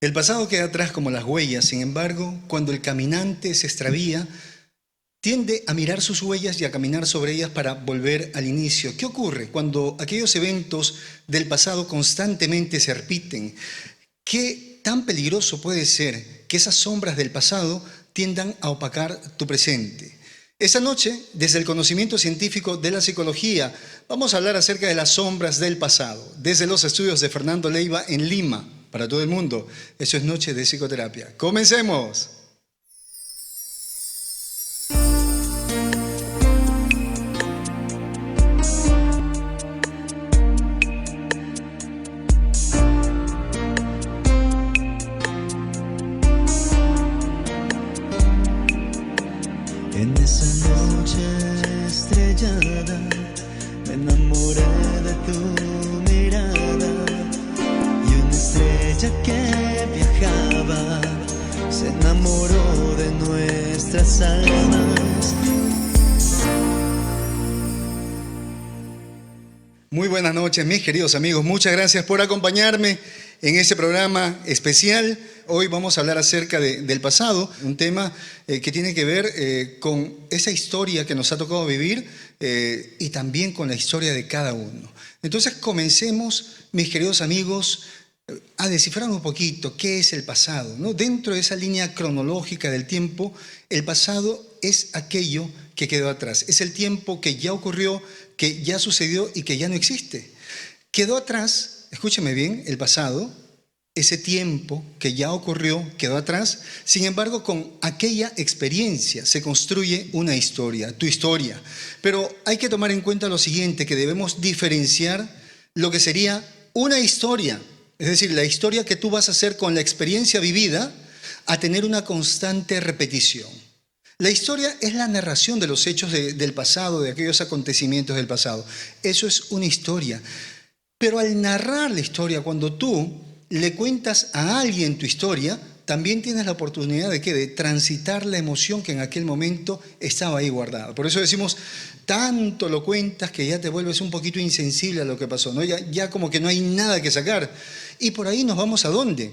El pasado queda atrás como las huellas, sin embargo, cuando el caminante se extravía, tiende a mirar sus huellas y a caminar sobre ellas para volver al inicio. ¿Qué ocurre cuando aquellos eventos del pasado constantemente se repiten? ¿Qué tan peligroso puede ser que esas sombras del pasado tiendan a opacar tu presente? Esta noche, desde el conocimiento científico de la psicología, vamos a hablar acerca de las sombras del pasado, desde los estudios de Fernando Leiva en Lima, para todo el mundo. Eso es Noche de Psicoterapia. ¡Comencemos! En esa noche estrellada me enamoré de tu mirada y una estrella que viajaba se enamoró de nuestras almas. Muy buenas noches, mis queridos amigos. Muchas gracias por acompañarme en este programa especial. Hoy vamos a hablar acerca del pasado, un tema que tiene que ver con esa historia que nos ha tocado vivir y también con la historia de cada uno. Entonces comencemos, mis queridos amigos, a descifrar un poquito qué es el pasado, ¿no? Dentro de esa línea cronológica del tiempo, el pasado es aquello que quedó atrás. Es el tiempo que ya ocurrió, que ya sucedió y que ya no existe. Quedó atrás, escúcheme bien, el pasado, ese tiempo que ya ocurrió, quedó atrás. Sin embargo, con aquella experiencia se construye una historia, tu historia. Pero hay que tomar en cuenta lo siguiente, que debemos diferenciar lo que sería una historia, es decir, la historia que tú vas a hacer con la experiencia vivida, a tener una constante repetición. La historia es la narración de los hechos del pasado, de aquellos acontecimientos del pasado. Eso es una historia. Pero al narrar la historia, cuando tú le cuentas a alguien tu historia, también tienes la oportunidad de ¿qué? De transitar la emoción que en aquel momento estaba ahí guardada. Por eso decimos, tanto lo cuentas que ya te vuelves un poquito insensible a lo que pasó, ¿no? Ya como que no hay nada que sacar. Y por ahí nos vamos ¿a dónde?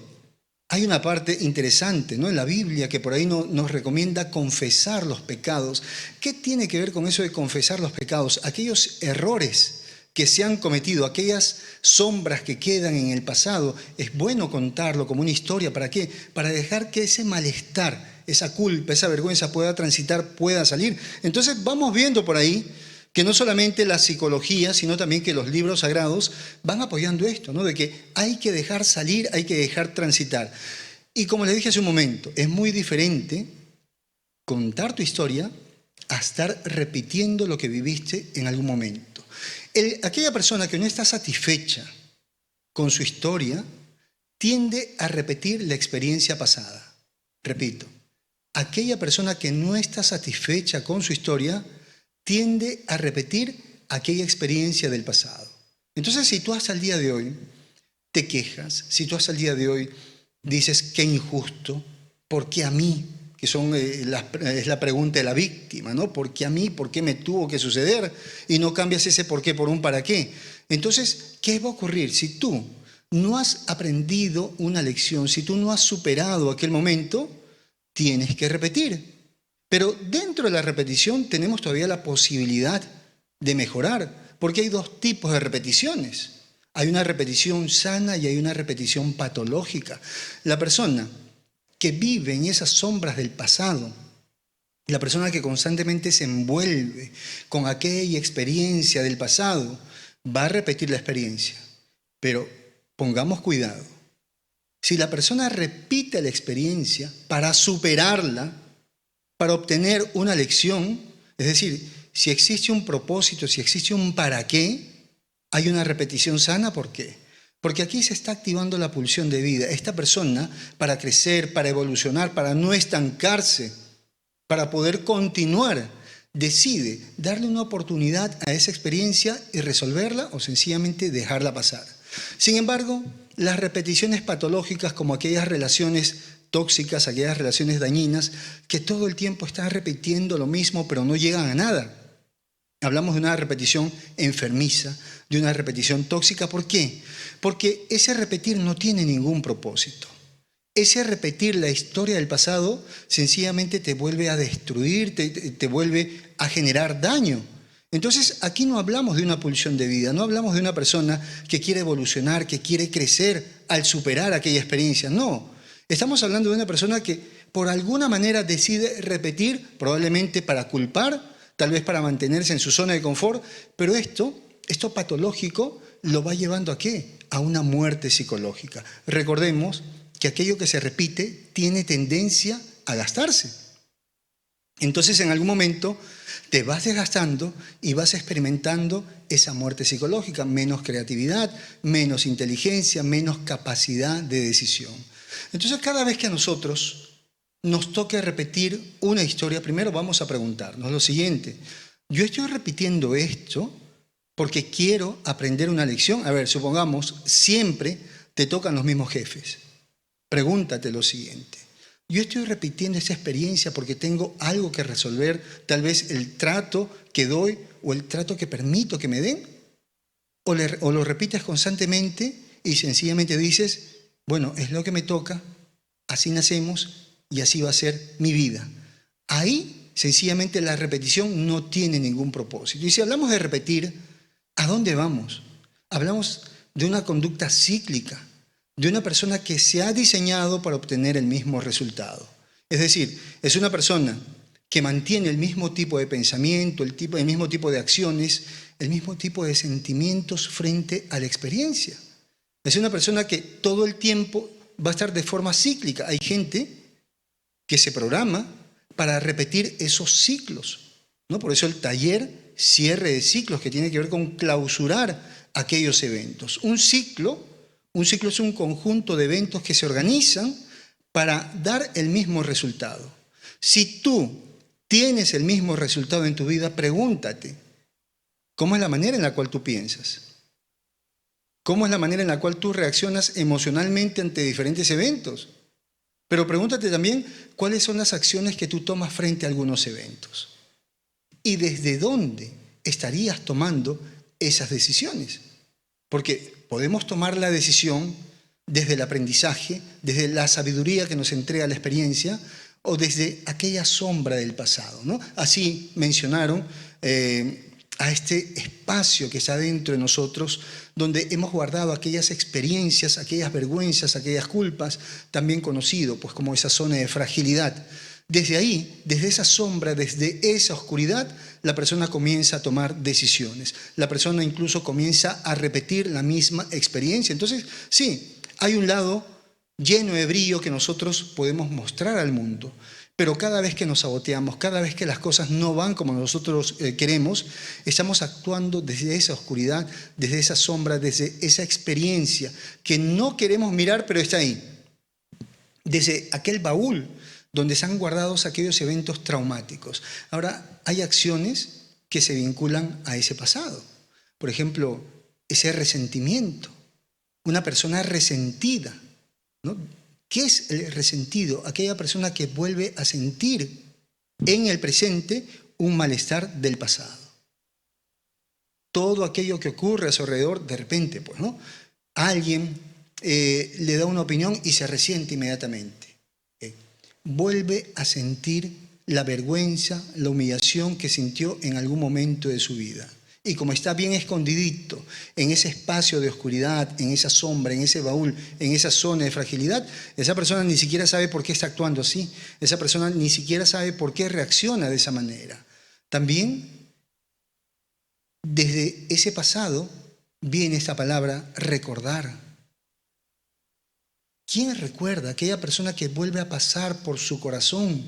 Hay una parte interesante, ¿no? En la Biblia que por ahí nos recomienda confesar los pecados. ¿Qué tiene que ver con eso de confesar los pecados? Aquellos errores que se han cometido, aquellas sombras que quedan en el pasado, es bueno contarlo como una historia. ¿Para qué? Para dejar que ese malestar, esa culpa, esa vergüenza pueda transitar, pueda salir. Entonces vamos viendo por ahí que no solamente la psicología, sino también que los libros sagrados van apoyando esto, ¿no? De que hay que dejar salir, hay que dejar transitar. Y como les dije hace un momento, es muy diferente contar tu historia a estar repitiendo lo que viviste en algún momento. Aquella persona que no está satisfecha con su historia tiende a repetir la experiencia pasada. Repito, aquella persona que no está satisfecha con su historia tiende a repetir aquella experiencia del pasado. Entonces, si tú hasta el día de hoy te quejas, si tú hasta el día de hoy dices qué injusto, ¿por qué a mí? Que es la pregunta de la víctima, ¿no? ¿Por qué a mí? ¿Por qué me tuvo que suceder? Y no cambias ese por qué por un para qué. Entonces, ¿qué va a ocurrir? Si tú no has aprendido una lección, si tú no has superado aquel momento, tienes que repetir. Pero dentro de la repetición tenemos todavía la posibilidad de mejorar, porque hay dos tipos de repeticiones. Hay una repetición sana y hay una repetición patológica. La persona que vive en esas sombras del pasado, la persona que constantemente se envuelve con aquella experiencia del pasado, va a repetir la experiencia. Pero pongamos cuidado. Si la persona repite la experiencia para superarla, para obtener una lección, es decir, si existe un propósito, si existe un para qué, hay una repetición sana. ¿Por qué? Porque aquí se está activando la pulsión de vida. Esta persona, para crecer, para evolucionar, para no estancarse, para poder continuar, decide darle una oportunidad a esa experiencia y resolverla o sencillamente dejarla pasar. Sin embargo, las repeticiones patológicas, como aquellas relaciones tóxicas, aquellas relaciones dañinas, que todo el tiempo están repitiendo lo mismo pero no llegan a nada. Hablamos de una repetición enfermiza, de una repetición tóxica. ¿Por qué? Porque ese repetir no tiene ningún propósito. ese repetir la historia del pasado sencillamente te vuelve a destruir, te vuelve a generar daño. Entonces, aquí no hablamos de una pulsión de vida, no hablamos de una persona que quiere evolucionar, que quiere crecer al superar aquella experiencia. No, estamos hablando de una persona que por alguna manera decide repetir, probablemente para culpar, tal vez para mantenerse en su zona de confort, pero esto patológico lo va llevando ¿a qué? A una muerte psicológica. Recordemos que aquello que se repite tiene tendencia a gastarse. Entonces, en algún momento te vas desgastando y vas experimentando esa muerte psicológica, menos creatividad, menos inteligencia, menos capacidad de decisión. Entonces, cada vez que a nosotros nos toque repetir una historia, primero vamos a preguntarnos lo siguiente: ¿yo estoy repitiendo esto porque quiero aprender una lección? A ver, supongamos, siempre te tocan los mismos jefes. Pregúntate lo siguiente: ¿yo estoy repitiendo esa experiencia porque tengo algo que resolver? Tal vez el trato que doy o el trato que permito que me den. O lo repites constantemente y sencillamente dices, bueno, es lo que me toca, así nacemos y así va a ser mi vida. Ahí, sencillamente, la repetición no tiene ningún propósito. Y si hablamos de repetir, ¿a dónde vamos? Hablamos de una conducta cíclica, de una persona que se ha diseñado para obtener el mismo resultado. Es decir, es una persona que mantiene el mismo tipo de pensamiento, el mismo tipo de acciones, el mismo tipo de sentimientos frente a la experiencia. Es una persona que todo el tiempo va a estar de forma cíclica. Hay gente que se programa para repetir esos ciclos, ¿no? Por eso el taller cierre de ciclos, que tiene que ver con clausurar aquellos eventos. Un ciclo es un conjunto de eventos que se organizan para dar el mismo resultado. Si tú tienes el mismo resultado en tu vida, pregúntate, ¿cómo es la manera en la cual tú piensas? ¿Cómo es la manera en la cual tú reaccionas emocionalmente ante diferentes eventos? Pero pregúntate también cuáles son las acciones que tú tomas frente a algunos eventos. ¿Y desde dónde estarías tomando esas decisiones? Porque podemos tomar la decisión desde el aprendizaje, desde la sabiduría que nos entrega la experiencia, o desde aquella sombra del pasado, ¿no? Así mencionaron a este espacio que está dentro de nosotros, donde hemos guardado aquellas experiencias, aquellas vergüenzas, aquellas culpas, también conocido pues como esa zona de fragilidad. Desde ahí, desde esa sombra, desde esa oscuridad, la persona comienza a tomar decisiones. La persona incluso comienza a repetir la misma experiencia. Entonces, sí, hay un lado lleno de brillo que nosotros podemos mostrar al mundo, pero cada vez que nos saboteamos, cada vez que las cosas no van como nosotros queremos, estamos actuando desde esa oscuridad, desde esa sombra, desde esa experiencia que no queremos mirar, pero está ahí. Desde aquel baúl donde se han guardado aquellos eventos traumáticos. Ahora, hay acciones que se vinculan a ese pasado. Por ejemplo, ese resentimiento. Una persona resentida, ¿no? ¿Qué es el resentido? Aquella persona que vuelve a sentir en el presente un malestar del pasado. Todo aquello que ocurre a su alrededor, de repente, pues, ¿no? Alguien le da una opinión y se resiente inmediatamente. Vuelve a sentir la vergüenza, la humillación que sintió en algún momento de su vida. Y como está bien escondidito en ese espacio de oscuridad, en esa sombra, en ese baúl, en esa zona de fragilidad, esa persona ni siquiera sabe por qué está actuando así. Esa persona ni siquiera sabe por qué reacciona de esa manera. También, desde ese pasado, viene esta palabra recordar. ¿Quién recuerda? Aquella persona que vuelve a pasar por su corazón,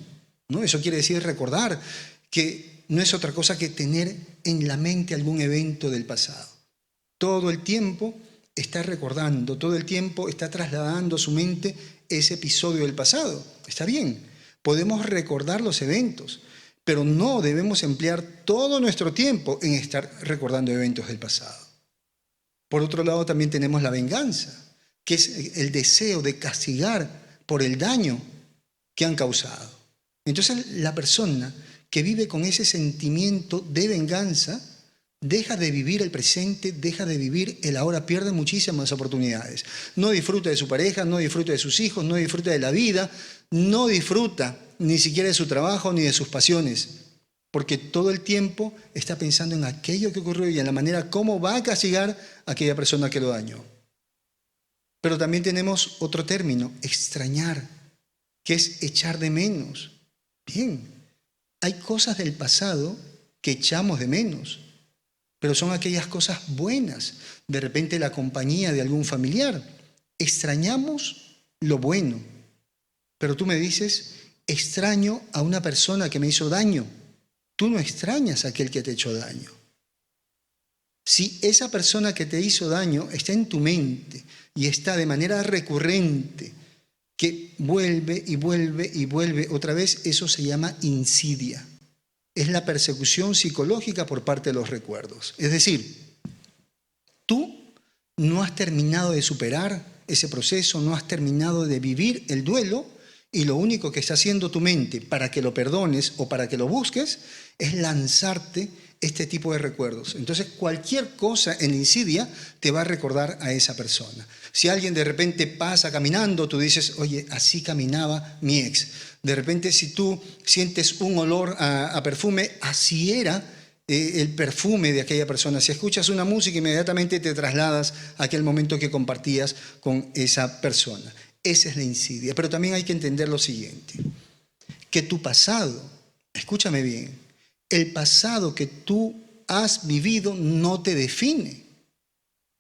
¿no? Eso quiere decir recordar, que no es otra cosa que tener en la mente algún evento del pasado. Todo el tiempo está recordando, todo el tiempo está trasladando a su mente ese episodio del pasado. Está bien, podemos recordar los eventos, pero no debemos emplear todo nuestro tiempo en estar recordando eventos del pasado. Por otro lado, también tenemos la venganza, que es el deseo de castigar por el daño que han causado. Entonces, la persona que vive con ese sentimiento de venganza Deja de vivir el presente, deja de vivir el ahora, pierde muchísimas oportunidades. No disfruta de su pareja, no disfruta de sus hijos, no disfruta de la vida, no disfruta ni siquiera de su trabajo ni de sus pasiones, porque todo el tiempo está pensando en aquello que ocurrió y en la manera cómo va a castigar a aquella persona que lo dañó. Pero también tenemos otro término, extrañar, que es echar de menos. Bien, hay cosas del pasado que echamos de menos, pero son aquellas cosas buenas. De repente la compañía de algún familiar. Extrañamos lo bueno. Pero tú me dices, extraño a una persona que me hizo daño. Tú no extrañas a aquel que te echó daño. Si esa persona que te hizo daño está en tu mente y está de manera recurrente, que vuelve y vuelve y vuelve otra vez, eso se llama insidia. Es la persecución psicológica por parte de los recuerdos. Es decir, tú no has terminado de superar ese proceso, no has terminado de vivir el duelo y lo único que está haciendo tu mente para que lo perdones o para que lo busques es lanzarte este tipo de recuerdos. Entonces, cualquier cosa en la insidia te va a recordar a esa persona. Si alguien de repente pasa caminando, tú dices, oye, así caminaba mi ex. De repente, si tú sientes un olor a perfume, así era el perfume de aquella persona. Si escuchas una música, inmediatamente te trasladas a aquel momento que compartías con esa persona. Esa es la insidia. Pero también hay que entender lo siguiente, que tu pasado, escúchame bien, el pasado que tú has vivido no te define.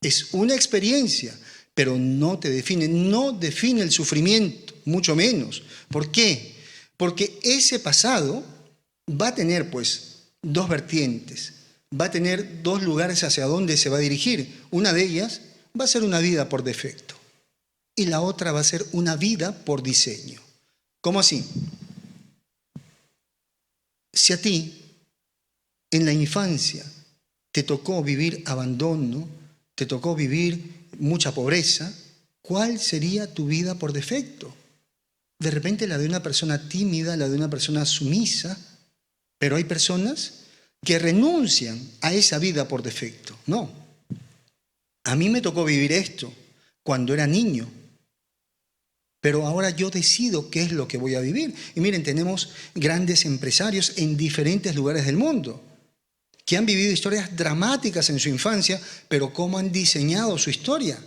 Es una experiencia, pero no te define. No define el sufrimiento, mucho menos. ¿Por qué? Porque ese pasado va a tener, pues, dos vertientes. Va a tener dos lugares hacia donde se va a dirigir. Una de ellas va a ser una vida por defecto. Y la otra va a ser una vida por diseño. ¿Cómo así? Si a ti, en la infancia, te tocó vivir abandono, te tocó vivir mucha pobreza, ¿cuál sería tu vida por defecto? De repente la de una persona tímida, la de una persona sumisa, pero hay personas que renuncian a esa vida por defecto. No. A mí me tocó vivir esto cuando era niño, pero ahora yo decido qué es lo que voy a vivir. Y miren, tenemos grandes empresarios en diferentes lugares del mundo que han vivido historias dramáticas en su infancia, pero cómo han diseñado su historia.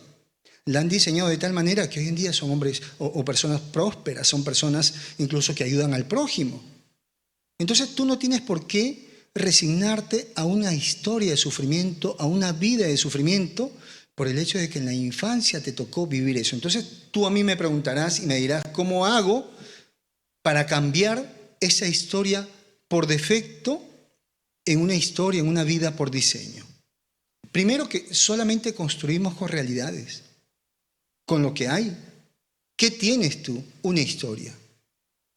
La han diseñado de tal manera que hoy en día son hombres o personas prósperas, son personas incluso que ayudan al prójimo. Entonces tú no tienes por qué resignarte a una historia de sufrimiento, a una vida de sufrimiento, por el hecho de que en la infancia te tocó vivir eso. Entonces tú a mí me preguntarás y me dirás, ¿cómo hago para cambiar esa historia por defecto en una historia, en una vida por diseño? Primero, que solamente construimos con realidades, con lo que hay. ¿Qué tienes tú? Una historia.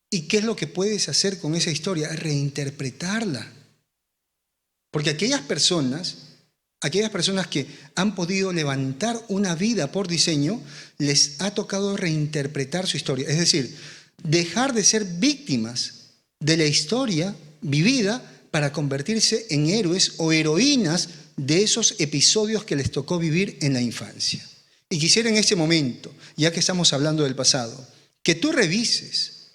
¿Y qué es lo que puedes hacer con esa historia? Reinterpretarla. Porque aquellas personas que han podido levantar una vida por diseño, les ha tocado reinterpretar su historia. Es decir, dejar de ser víctimas de la historia vivida para convertirse en héroes o heroínas de esos episodios que les tocó vivir en la infancia. Y quisiera en este momento, ya que estamos hablando del pasado, que tú revises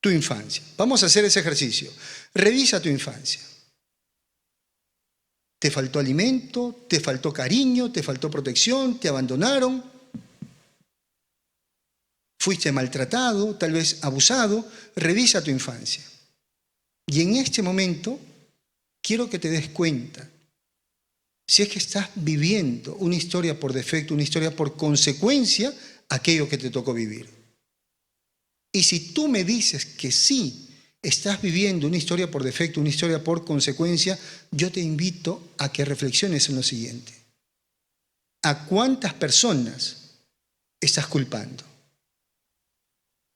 tu infancia. Vamos a hacer ese ejercicio. Revisa tu infancia. ¿Te faltó alimento? ¿Te faltó cariño? ¿Te faltó protección? ¿Te abandonaron? ¿Fuiste maltratado? ¿Tal vez abusado? Revisa tu infancia. Y en este momento quiero que te des cuenta si es que estás viviendo una historia por defecto, una historia por consecuencia, aquello que te tocó vivir. Y si tú me dices que sí, estás viviendo una historia por defecto, una historia por consecuencia, yo te invito a que reflexiones en lo siguiente. ¿A cuántas personas estás culpando?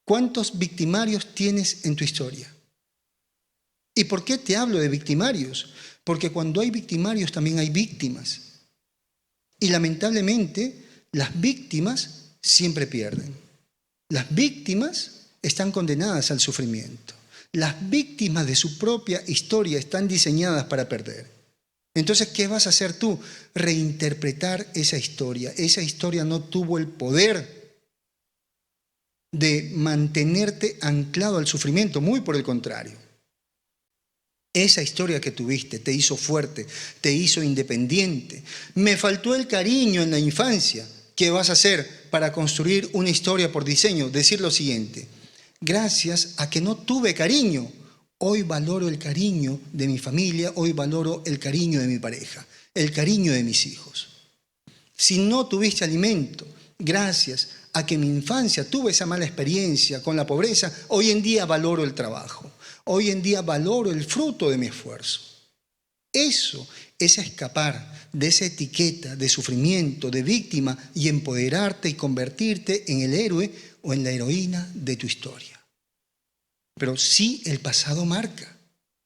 ¿Cuántos victimarios tienes en tu historia? ¿Y por qué te hablo de victimarios? Porque cuando hay victimarios también hay víctimas. Y lamentablemente las víctimas siempre pierden. Las víctimas están condenadas al sufrimiento. Las víctimas de su propia historia están diseñadas para perder. Entonces, ¿qué vas a hacer tú? Reinterpretar esa historia. Esa historia no tuvo el poder de mantenerte anclado al sufrimiento, muy por el contrario. Esa historia que tuviste te hizo fuerte, te hizo independiente. Me faltó el cariño en la infancia. ¿Qué vas a hacer para construir una historia por diseño? Decir lo siguiente: gracias a que no tuve cariño, hoy valoro el cariño de mi familia, hoy valoro el cariño de mi pareja, el cariño de mis hijos. Si no tuviste alimento, gracias a que en mi infancia tuve esa mala experiencia con la pobreza, hoy en día valoro el trabajo, hoy en día valoro el fruto de mi esfuerzo. Eso es escapar de esa etiqueta de sufrimiento, de víctima, y empoderarte y convertirte en el héroe o en la heroína de tu historia. Pero sí, el pasado marca.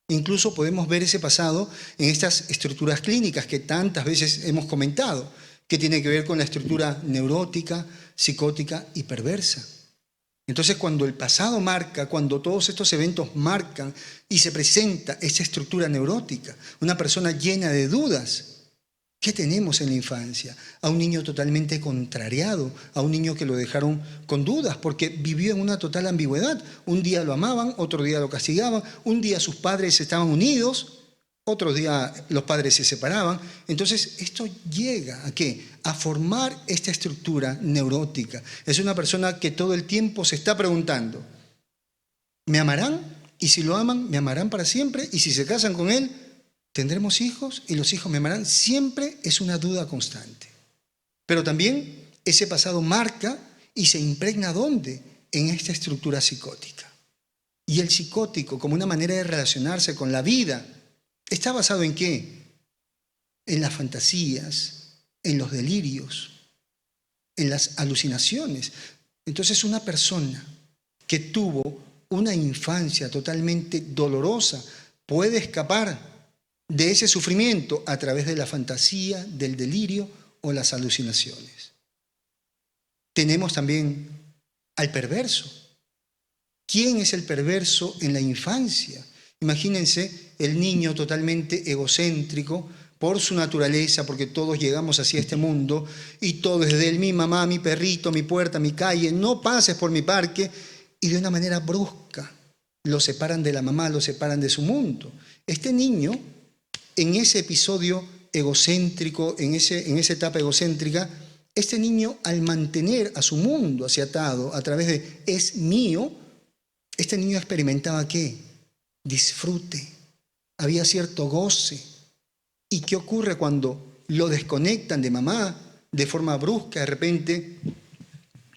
Incluso podemos ver ese pasado en estas estructuras clínicas que tantas veces hemos comentado, que tiene que ver con la estructura neurótica, psicótica y perversa. Entonces, cuando el pasado marca, cuando todos estos eventos marcan y se presenta esa estructura neurótica, una persona llena de dudas, ¿qué tenemos en la infancia? A un niño totalmente contrariado, a un niño que lo dejaron con dudas porque vivió en una total ambigüedad. Un día lo amaban, otro día lo castigaban, un día sus padres estaban unidos, otro día los padres se separaban. Entonces, esto llega ¿a qué? A formar esta estructura neurótica. Es una persona que todo el tiempo se está preguntando: ¿me amarán? Y si lo aman, ¿me amarán para siempre? Y si se casan con él, ¿tendremos hijos? ¿Y los hijos me amarán? Siempre es una duda constante. Pero también ese pasado marca y se impregna ¿dónde? En esta estructura psicótica. Y el psicótico, como una manera de relacionarse con la vida, ¿está basado en qué? En las fantasías, en los delirios, en las alucinaciones. Entonces, una persona que tuvo una infancia totalmente dolorosa puede escapar de ese sufrimiento a través de la fantasía, del delirio o las alucinaciones. Tenemos también al perverso. ¿Quién es el perverso en la infancia? Imagínense el niño totalmente egocéntrico por su naturaleza, porque todos llegamos hacia este mundo y todo es de él: mi mamá, mi perrito, mi puerta, mi calle, no pases por mi parque, y de una manera brusca lo separan de la mamá, lo separan de su mundo. Este niño, en ese episodio egocéntrico, en esa etapa egocéntrica, este niño, al mantener a su mundo así atado a través de es mío, este niño experimentaba ¿qué? Disfrute, había cierto goce. ¿Y qué ocurre cuando lo desconectan de mamá de forma brusca? De repente,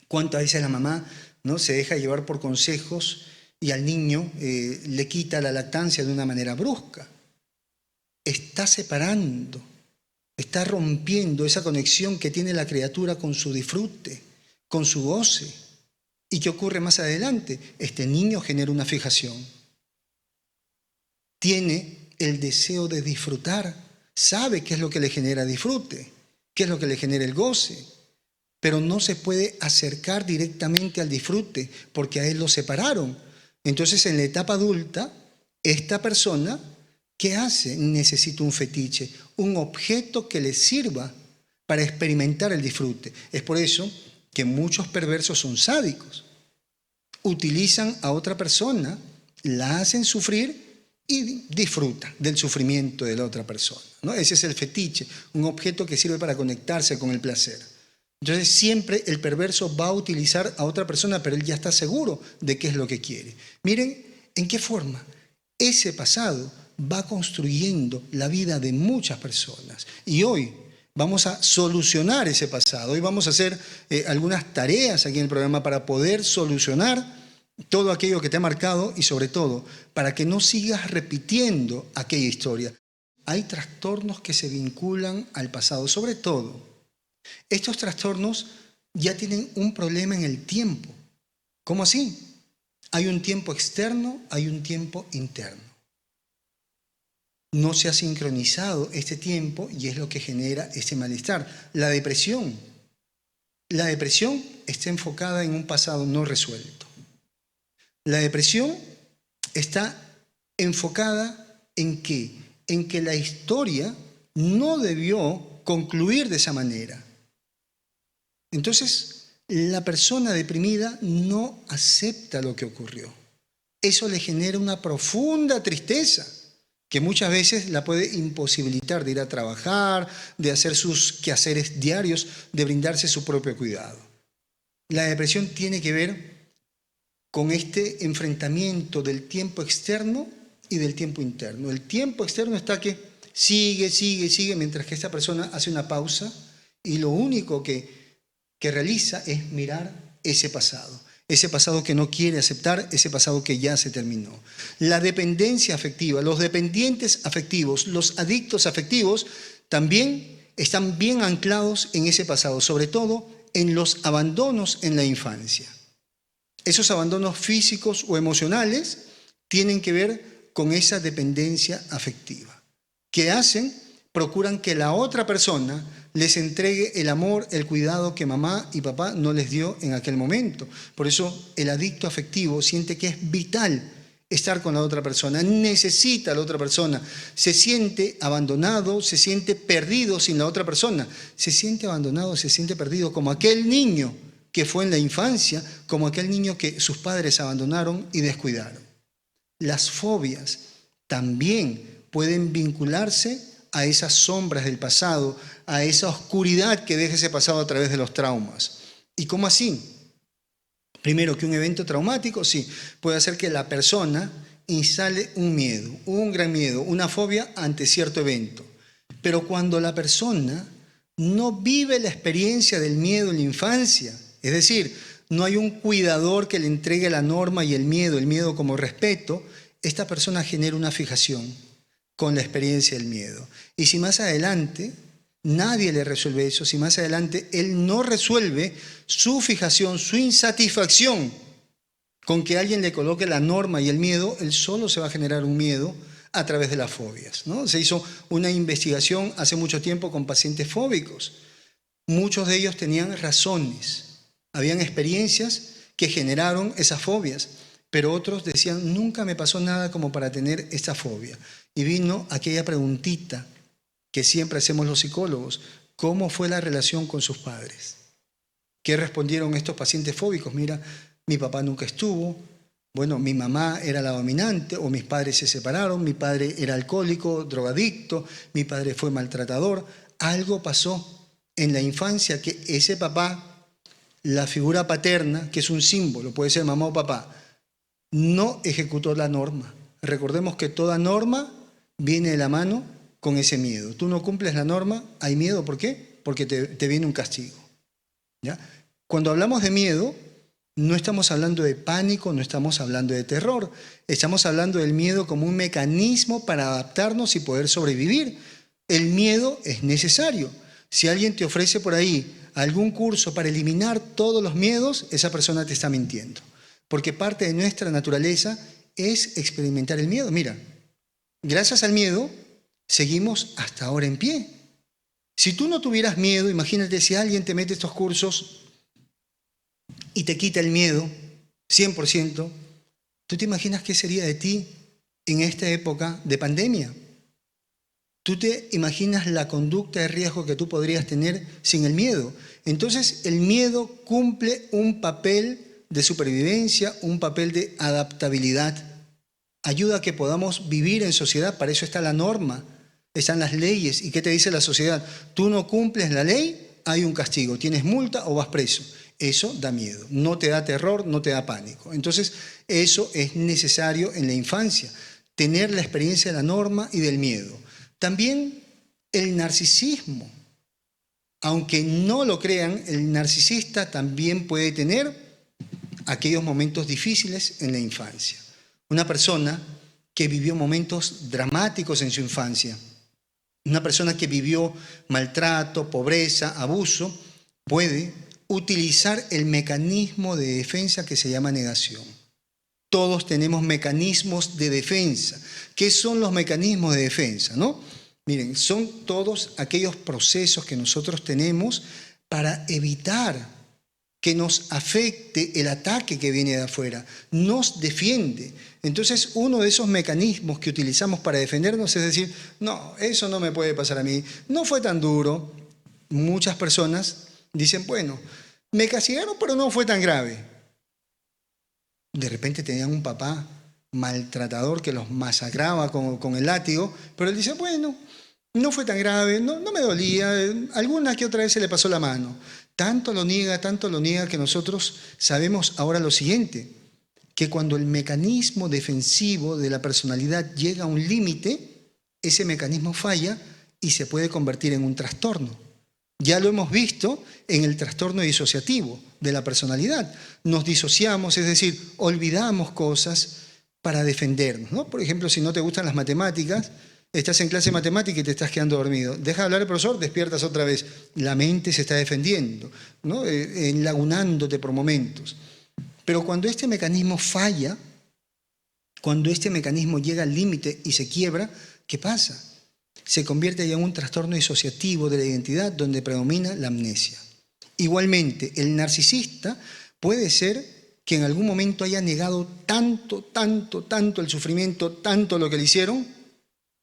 ¿cuántas veces la mamá no se deja llevar por consejos y al niño le quita la lactancia de una manera brusca? Está separando, está rompiendo esa conexión que tiene la criatura con su disfrute, con su goce. ¿Y qué ocurre más adelante? Este niño genera una fijación. Tiene el deseo de disfrutar, sabe qué es lo que le genera disfrute, qué es lo que le genera el goce, pero no se puede acercar directamente al disfrute porque a él lo separaron. Entonces, en la etapa adulta, esta persona, ¿qué hace? Necesita un fetiche, un objeto que le sirva para experimentar el disfrute. Es por eso que muchos perversos son sádicos. Utilizan a otra persona, la hacen sufrir y disfrutan del sufrimiento de la otra persona, ¿no? Ese es el fetiche, un objeto que sirve para conectarse con el placer. Entonces siempre el perverso va a utilizar a otra persona, pero él ya está seguro de qué es lo que quiere. Miren en qué forma ese pasado va construyendo la vida de muchas personas. Y hoy vamos a solucionar ese pasado. Hoy vamos a hacer algunas tareas aquí en el programa para poder solucionar todo aquello que te ha marcado y sobre todo para que no sigas repitiendo aquella historia. Hay trastornos que se vinculan al pasado, sobre todo. Estos trastornos ya tienen un problema en el tiempo. ¿Cómo así? Hay un tiempo externo, hay un tiempo interno. No se ha sincronizado este tiempo y es lo que genera ese malestar. La depresión está enfocada en un pasado no resuelto. La depresión está enfocada ¿en qué? En que la historia no debió concluir de esa manera. Entonces, la persona deprimida no acepta lo que ocurrió. Eso le genera una profunda tristeza que muchas veces la puede imposibilitar de ir a trabajar, de hacer sus quehaceres diarios, de brindarse su propio cuidado. La depresión tiene que ver con este enfrentamiento del tiempo externo y del tiempo interno. El tiempo externo está que sigue, mientras que esta persona hace una pausa y lo único que realiza es mirar ese pasado que no quiere aceptar, ese pasado que ya se terminó. La dependencia afectiva, los dependientes afectivos, los adictos afectivos también están bien anclados en ese pasado, sobre todo en los abandonos en la infancia. Esos abandonos físicos o emocionales tienen que ver con esa dependencia afectiva. ¿Qué hacen? Procuran que la otra persona les entregue el amor, el cuidado que mamá y papá no les dio en aquel momento. Por eso el adicto afectivo siente que es vital estar con la otra persona, necesita a la otra persona, se siente abandonado, se siente perdido sin la otra persona, se siente abandonado, se siente perdido como aquel niño que fue en la infancia, como aquel niño que sus padres abandonaron y descuidaron. Las fobias también pueden vincularse a esas sombras del pasado, a esa oscuridad que deja ese pasado a través de los traumas. ¿Y cómo así? Primero, que un evento traumático, sí, puede hacer que la persona instale un miedo, un gran miedo, una fobia ante cierto evento. Pero cuando la persona no vive la experiencia del miedo en la infancia, es decir, no hay un cuidador que le entregue la norma y el miedo como respeto, esta persona genera una fijación con la experiencia del miedo. Y si más adelante nadie le resuelve eso, si más adelante él no resuelve su fijación, su insatisfacción con que alguien le coloque la norma y el miedo, él solo se va a generar un miedo a través de las fobias, ¿no? Se hizo una investigación hace mucho tiempo con pacientes fóbicos. Muchos de ellos tenían razones, habían experiencias que generaron esas fobias, pero otros decían, nunca me pasó nada como para tener esta fobia. Y vino aquella preguntita que siempre hacemos los psicólogos, ¿cómo fue la relación con sus padres? ¿Qué respondieron estos pacientes fóbicos? Mira, mi papá nunca estuvo, bueno, mi mamá era la dominante o mis padres se separaron, mi padre era alcohólico, drogadicto, mi padre fue maltratador. Algo pasó en la infancia que ese papá, la figura paterna, que es un símbolo, puede ser mamá o papá, no ejecutó la norma. Recordemos que toda norma viene de la mano con ese miedo. Tú no cumples la norma, hay miedo. ¿Por qué? Porque te viene un castigo. ¿Ya? Cuando hablamos de miedo, no estamos hablando de pánico, no estamos hablando de terror. Estamos hablando del miedo como un mecanismo para adaptarnos y poder sobrevivir. El miedo es necesario. Si alguien te ofrece por ahí algún curso para eliminar todos los miedos, esa persona te está mintiendo. Porque parte de nuestra naturaleza es experimentar el miedo. Mira, gracias al miedo seguimos hasta ahora en pie. Si tú no tuvieras miedo, imagínate si alguien te mete estos cursos y te quita el miedo, 100%, ¿tú te imaginas qué sería de ti en esta época de pandemia? ¿Tú te imaginas la conducta de riesgo que tú podrías tener sin el miedo? Entonces, el miedo cumple un papel de supervivencia, un papel de adaptabilidad. Ayuda a que podamos vivir en sociedad, para eso está la norma, están las leyes. ¿Y qué te dice la sociedad? Tú no cumples la ley, hay un castigo, tienes multa o vas preso. Eso da miedo, no te da terror, no te da pánico. Entonces, eso es necesario en la infancia, tener la experiencia de la norma y del miedo. También el narcisismo. Aunque no lo crean, el narcisista también puede tener aquellos momentos difíciles en la infancia. Una persona que vivió momentos dramáticos en su infancia, una persona que vivió maltrato, pobreza, abuso, puede utilizar el mecanismo de defensa que se llama negación. Todos tenemos mecanismos de defensa. ¿Qué son los mecanismos de defensa, no? Miren, son todos aquellos procesos que nosotros tenemos para evitar que nos afecte el ataque que viene de afuera, nos defiende. Entonces, uno de esos mecanismos que utilizamos para defendernos es decir, no, eso no me puede pasar a mí, no fue tan duro. Muchas personas dicen, bueno, me castigaron, pero no fue tan grave. De repente tenían un papá maltratador que los masacraba con el látigo, pero él dice, bueno, no fue tan grave, no me dolía, alguna que otra vez se le pasó la mano. Tanto lo niega que nosotros sabemos ahora lo siguiente, que cuando el mecanismo defensivo de la personalidad llega a un límite, ese mecanismo falla y se puede convertir en un trastorno. Ya lo hemos visto en el trastorno disociativo de la personalidad. Nos disociamos, es decir, olvidamos cosas para defendernos, ¿no? Por ejemplo, si no te gustan las matemáticas, estás en clase de matemática y te estás quedando dormido. Deja de hablar el profesor, despiertas otra vez. La mente se está defendiendo, ¿no? Enlagunándote por momentos. Pero cuando este mecanismo falla, cuando este mecanismo llega al límite y se quiebra, ¿qué pasa? Se convierte ya en un trastorno disociativo de la identidad donde predomina la amnesia. Igualmente, el narcisista puede ser que en algún momento haya negado tanto el sufrimiento, tanto lo que le hicieron,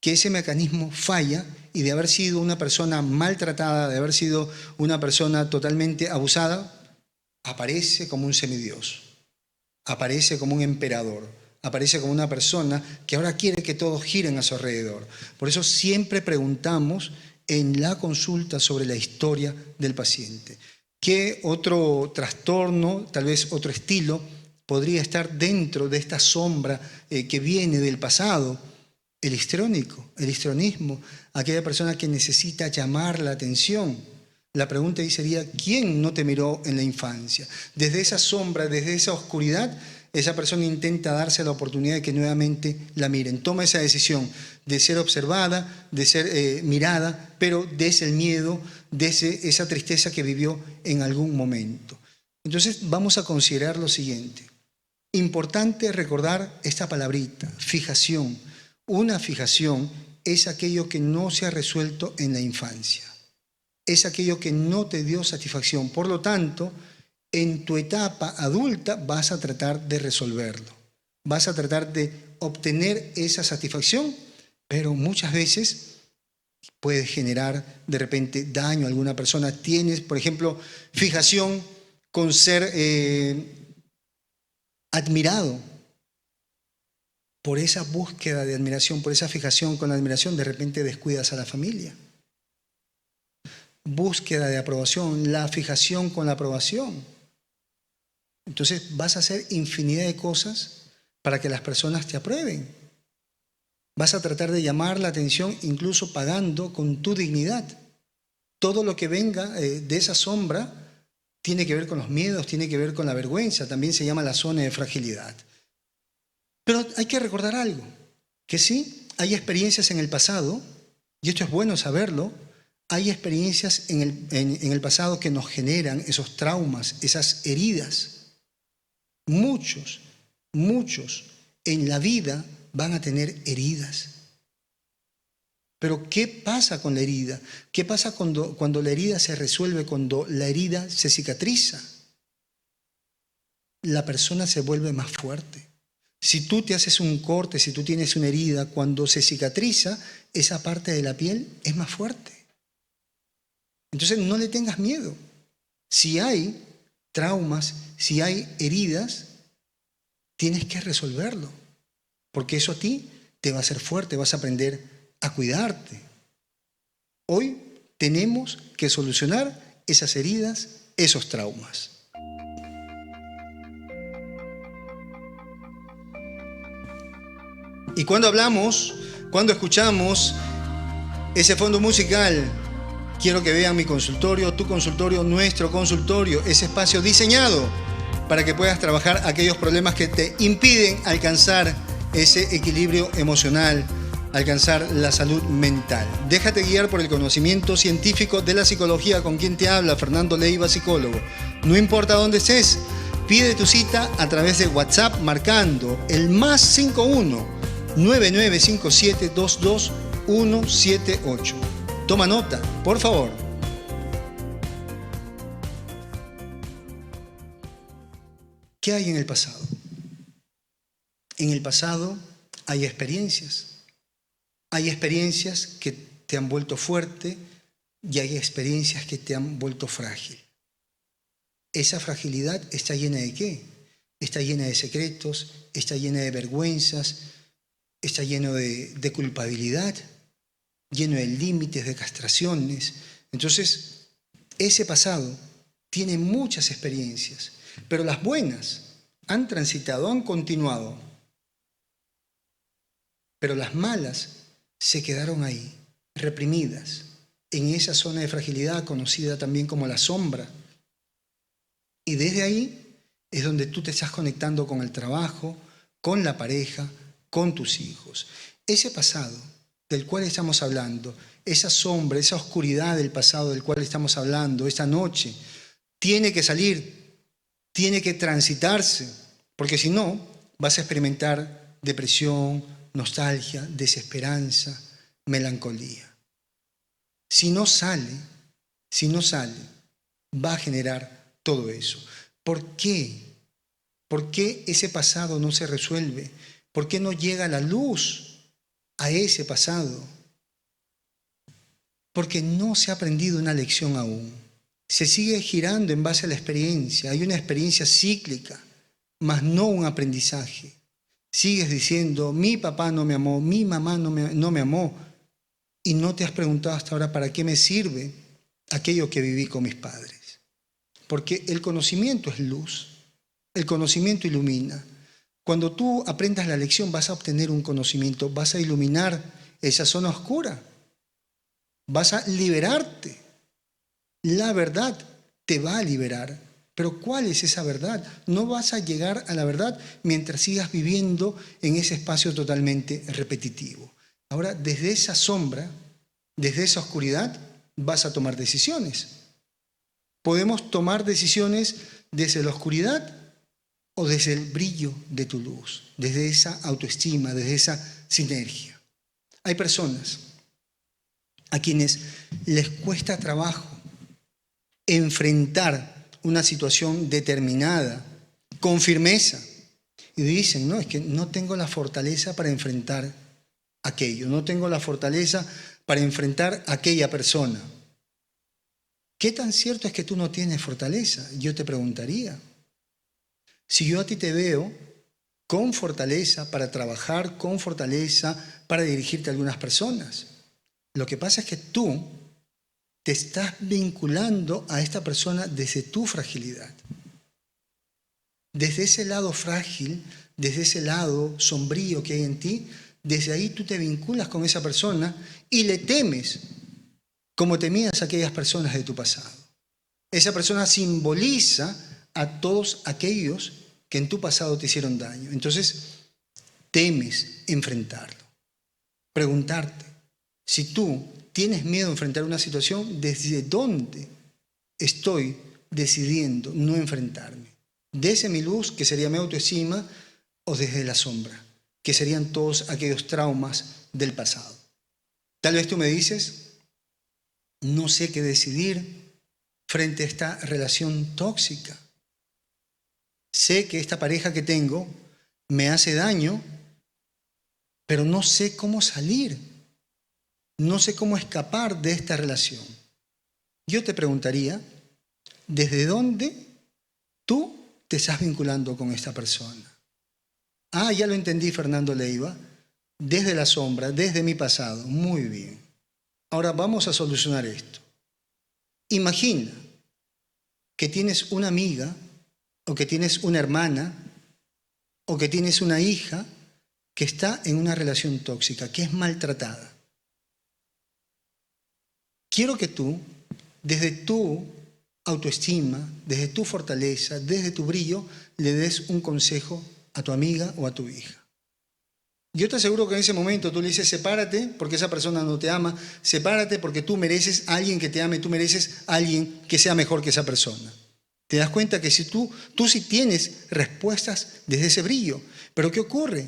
que ese mecanismo falla y de haber sido una persona maltratada, de haber sido una persona totalmente abusada, aparece como un semidios, aparece como un emperador, aparece como una persona que ahora quiere que todos giren a su alrededor. Por eso siempre preguntamos en la consulta sobre la historia del paciente. ¿Qué otro trastorno, tal vez otro estilo, podría estar dentro de esta sombra que viene del pasado? El histriónico, el histrionismo, aquella persona que necesita llamar la atención. La pregunta ahí sería, ¿quién no te miró en la infancia? Desde esa sombra, desde esa oscuridad, esa persona intenta darse la oportunidad de que nuevamente la miren. Toma esa decisión de ser observada, de ser mirada, pero desde el miedo, desde esa tristeza que vivió en algún momento. Entonces vamos a considerar lo siguiente. Importante recordar esta palabrita, fijación. Una fijación es aquello que no se ha resuelto en la infancia. Es aquello que no te dio satisfacción. Por lo tanto, en tu etapa adulta vas a tratar de resolverlo. Vas a tratar de obtener esa satisfacción, pero muchas veces puedes generar de repente daño a alguna persona. Tienes, por ejemplo, fijación con ser admirado. Por esa búsqueda de admiración, por esa fijación con la admiración, de repente descuidas a la familia. Búsqueda de aprobación, la fijación con la aprobación. Entonces vas a hacer infinidad de cosas para que las personas te aprueben. Vas a tratar de llamar la atención incluso pagando con tu dignidad. Todo lo que venga de esa sombra tiene que ver con los miedos, tiene que ver con la vergüenza. También se llama la zona de fragilidad. Pero hay que recordar algo, que sí, hay experiencias en el pasado, y esto es bueno saberlo, hay experiencias en el pasado que nos generan esos traumas, esas heridas. Muchos en la vida van a tener heridas. Pero ¿qué pasa con la herida? ¿Qué pasa cuando la herida se resuelve, cuando la herida se cicatriza? La persona se vuelve más fuerte. Si tú te haces un corte, si tú tienes una herida, cuando se cicatriza, esa parte de la piel es más fuerte. Entonces no le tengas miedo. Si hay traumas, si hay heridas, tienes que resolverlo. Porque eso a ti te va a hacer fuerte, vas a aprender a cuidarte. Hoy tenemos que solucionar esas heridas, esos traumas. Y cuando escuchamos ese fondo musical, quiero que vean mi consultorio, tu consultorio, nuestro consultorio, ese espacio diseñado para que puedas trabajar aquellos problemas que te impiden alcanzar ese equilibrio emocional, alcanzar la salud mental. Déjate guiar por el conocimiento científico de la psicología. ¿Con quien te habla? Fernando Leiva, psicólogo. No importa dónde estés, pide tu cita a través de WhatsApp marcando el +51 9957 22178. Toma nota, por favor. ¿Qué hay en el pasado? En el pasado hay experiencias. Hay experiencias que te han vuelto fuerte y hay experiencias que te han vuelto frágil. Esa fragilidad está llena ¿de qué? Está llena de secretos, está llena de vergüenzas, está lleno de culpabilidad, lleno de límites, de castraciones. Entonces, ese pasado tiene muchas experiencias, pero las buenas han transitado, han continuado, pero las malas se quedaron ahí, reprimidas, en esa zona de fragilidad conocida también como la sombra. Y desde ahí es donde tú te estás conectando con el trabajo, con la pareja, con tus hijos. Ese pasado del cual estamos hablando, esa sombra, esa oscuridad del pasado del cual estamos hablando esta noche, tiene que salir, tiene que transitarse, porque si no, vas a experimentar depresión, nostalgia, desesperanza, melancolía. Si no sale, va a generar todo eso. ¿Por qué? ¿Por qué ese pasado no se resuelve? ¿Por qué no llega la luz a ese pasado? Porque no se ha aprendido una lección aún. Se sigue girando en base a la experiencia. Hay una experiencia cíclica, mas no un aprendizaje. Sigues diciendo, mi papá no me amó, mi mamá no me amó. Y no te has preguntado hasta ahora para qué me sirve aquello que viví con mis padres. Porque el conocimiento es luz. El conocimiento ilumina. Cuando tú aprendas la lección vas a obtener un conocimiento, vas a iluminar esa zona oscura. Vas a liberarte. La verdad te va a liberar. Pero ¿cuál es esa verdad? No vas a llegar a la verdad mientras sigas viviendo en ese espacio totalmente repetitivo. Ahora, desde esa sombra, desde esa oscuridad, vas a tomar decisiones. Podemos tomar decisiones desde la oscuridad o desde el brillo de tu luz, desde esa autoestima, desde esa sinergia. Hay personas a quienes les cuesta trabajo enfrentar una situación determinada, con firmeza. Y dicen, no, es que no tengo la fortaleza para enfrentar aquello, no tengo la fortaleza para enfrentar a aquella persona. ¿Qué tan cierto es que tú no tienes fortaleza? Yo te preguntaría. Si yo a ti te veo con fortaleza para trabajar, con fortaleza para dirigirte a algunas personas, lo que pasa es que tú te estás vinculando a esta persona desde tu fragilidad. Desde ese lado frágil, desde ese lado sombrío que hay en ti, desde ahí tú te vinculas con esa persona y le temes como temías a aquellas personas de tu pasado. Esa persona simboliza a todos aquellos que en tu pasado te hicieron daño. Entonces, temes enfrentarlo. Preguntarte, si tú tienes miedo a enfrentar una situación, ¿desde dónde estoy decidiendo no enfrentarme? ¿Desde mi luz, que sería mi autoestima, o desde la sombra, que serían todos aquellos traumas del pasado? Tal vez tú me dices, no sé qué decidir frente a esta relación tóxica. Sé que esta pareja que tengo me hace daño, pero no sé cómo salir. No sé cómo escapar de esta relación. Yo te preguntaría, ¿desde dónde tú te estás vinculando con esta persona? Ah, ya lo entendí, Fernando Leiva. Desde la sombra, desde mi pasado. Muy bien. Ahora vamos a solucionar esto. Imagina que tienes una amiga, o que tienes una hermana, o que tienes una hija que está en una relación tóxica, que es maltratada. Quiero que tú, desde tu autoestima, desde tu fortaleza, desde tu brillo, le des un consejo a tu amiga o a tu hija. Yo te aseguro que en ese momento tú le dices, sepárate porque esa persona no te ama, sepárate porque tú mereces a alguien que te ame, tú mereces a alguien que sea mejor que esa persona. Te das cuenta que si tú sí tienes respuestas desde ese brillo. Pero ¿qué ocurre?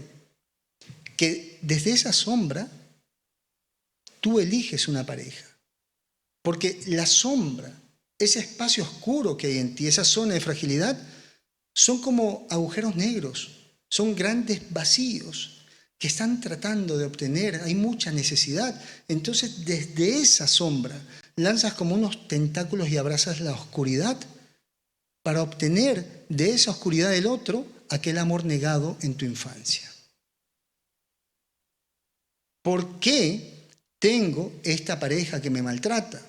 Que desde esa sombra tú eliges una pareja. Porque la sombra, ese espacio oscuro que hay en ti, esa zona de fragilidad, son como agujeros negros, son grandes vacíos que están tratando de obtener, hay mucha necesidad. Entonces, desde esa sombra, lanzas como unos tentáculos y abrazas la oscuridad para obtener de esa oscuridad del otro aquel amor negado en tu infancia. ¿Por qué tengo esta pareja que me maltrata?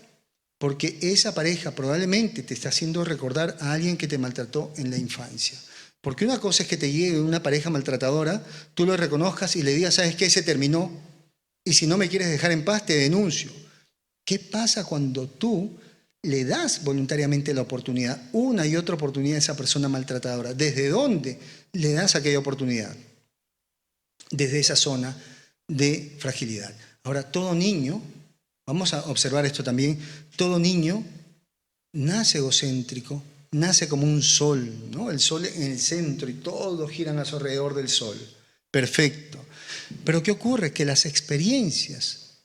Porque esa pareja probablemente te está haciendo recordar a alguien que te maltrató en la infancia. Porque una cosa es que te llegue una pareja maltratadora, tú lo reconozcas y le digas, ¿sabes qué? Se terminó. Y si no me quieres dejar en paz, te denuncio. ¿Qué pasa cuando tú le das voluntariamente la oportunidad, una y otra oportunidad a esa persona maltratadora? ¿Desde dónde le das aquella oportunidad? Desde esa zona de fragilidad. Ahora, todo niño, vamos a observar esto también, todo niño nace egocéntrico, nace como un sol, ¿no? El sol en el centro y todos giran a su alrededor del sol. Perfecto. Pero ¿qué ocurre? Que las experiencias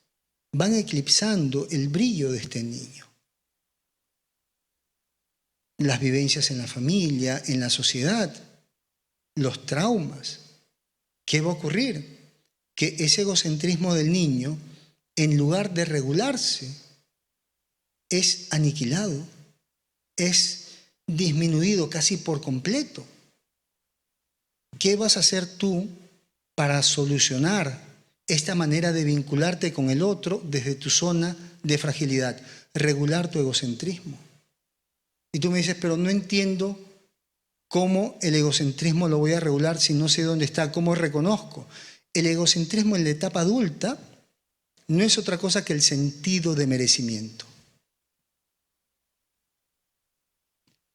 van eclipsando el brillo de este niño. Las vivencias en la familia, en la sociedad, los traumas. ¿Qué va a ocurrir? Que ese egocentrismo del niño, en lugar de regularse, es aniquilado, es disminuido casi por completo. ¿Qué vas a hacer tú para solucionar esta manera de vincularte con el otro desde tu zona de fragilidad? Regular tu egocentrismo. Y tú me dices, pero no entiendo cómo el egocentrismo lo voy a regular si no sé dónde está, cómo reconozco. El egocentrismo en la etapa adulta no es otra cosa que el sentido de merecimiento.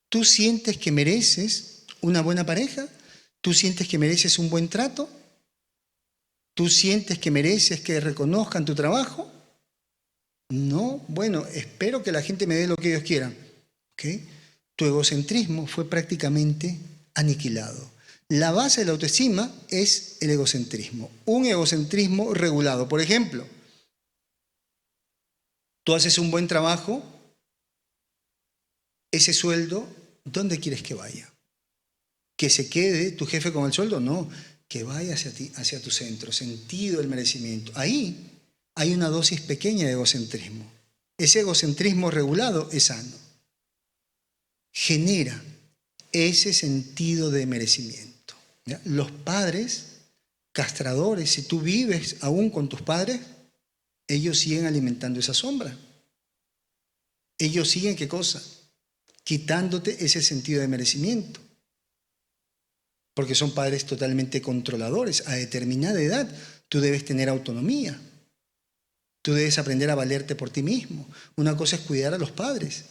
¿Tú sientes que mereces una buena pareja? ¿Tú sientes que mereces un buen trato? ¿Tú sientes que mereces que reconozcan tu trabajo? No, bueno, espero que la gente me dé lo que ellos quieran. ¿Okay? Tu egocentrismo fue prácticamente aniquilado. La base de la autoestima es el egocentrismo. Un egocentrismo regulado. Por ejemplo, tú haces un buen trabajo, ese sueldo, ¿dónde quieres que vaya? ¿Que se quede tu jefe con el sueldo? No, que vaya hacia ti, hacia tu centro, sentido del merecimiento. Ahí hay una dosis pequeña de egocentrismo. Ese egocentrismo regulado es sano. Genera ese sentido de merecimiento. ¿Ya? Los padres castradores, si tú vives aún con tus padres, ellos siguen alimentando esa sombra. Ellos siguen, ¿qué cosa? Quitándote ese sentido de merecimiento. Porque son padres totalmente controladores. A determinada edad tú debes tener autonomía. Tú debes aprender a valerte por ti mismo. Una cosa es cuidar a los padres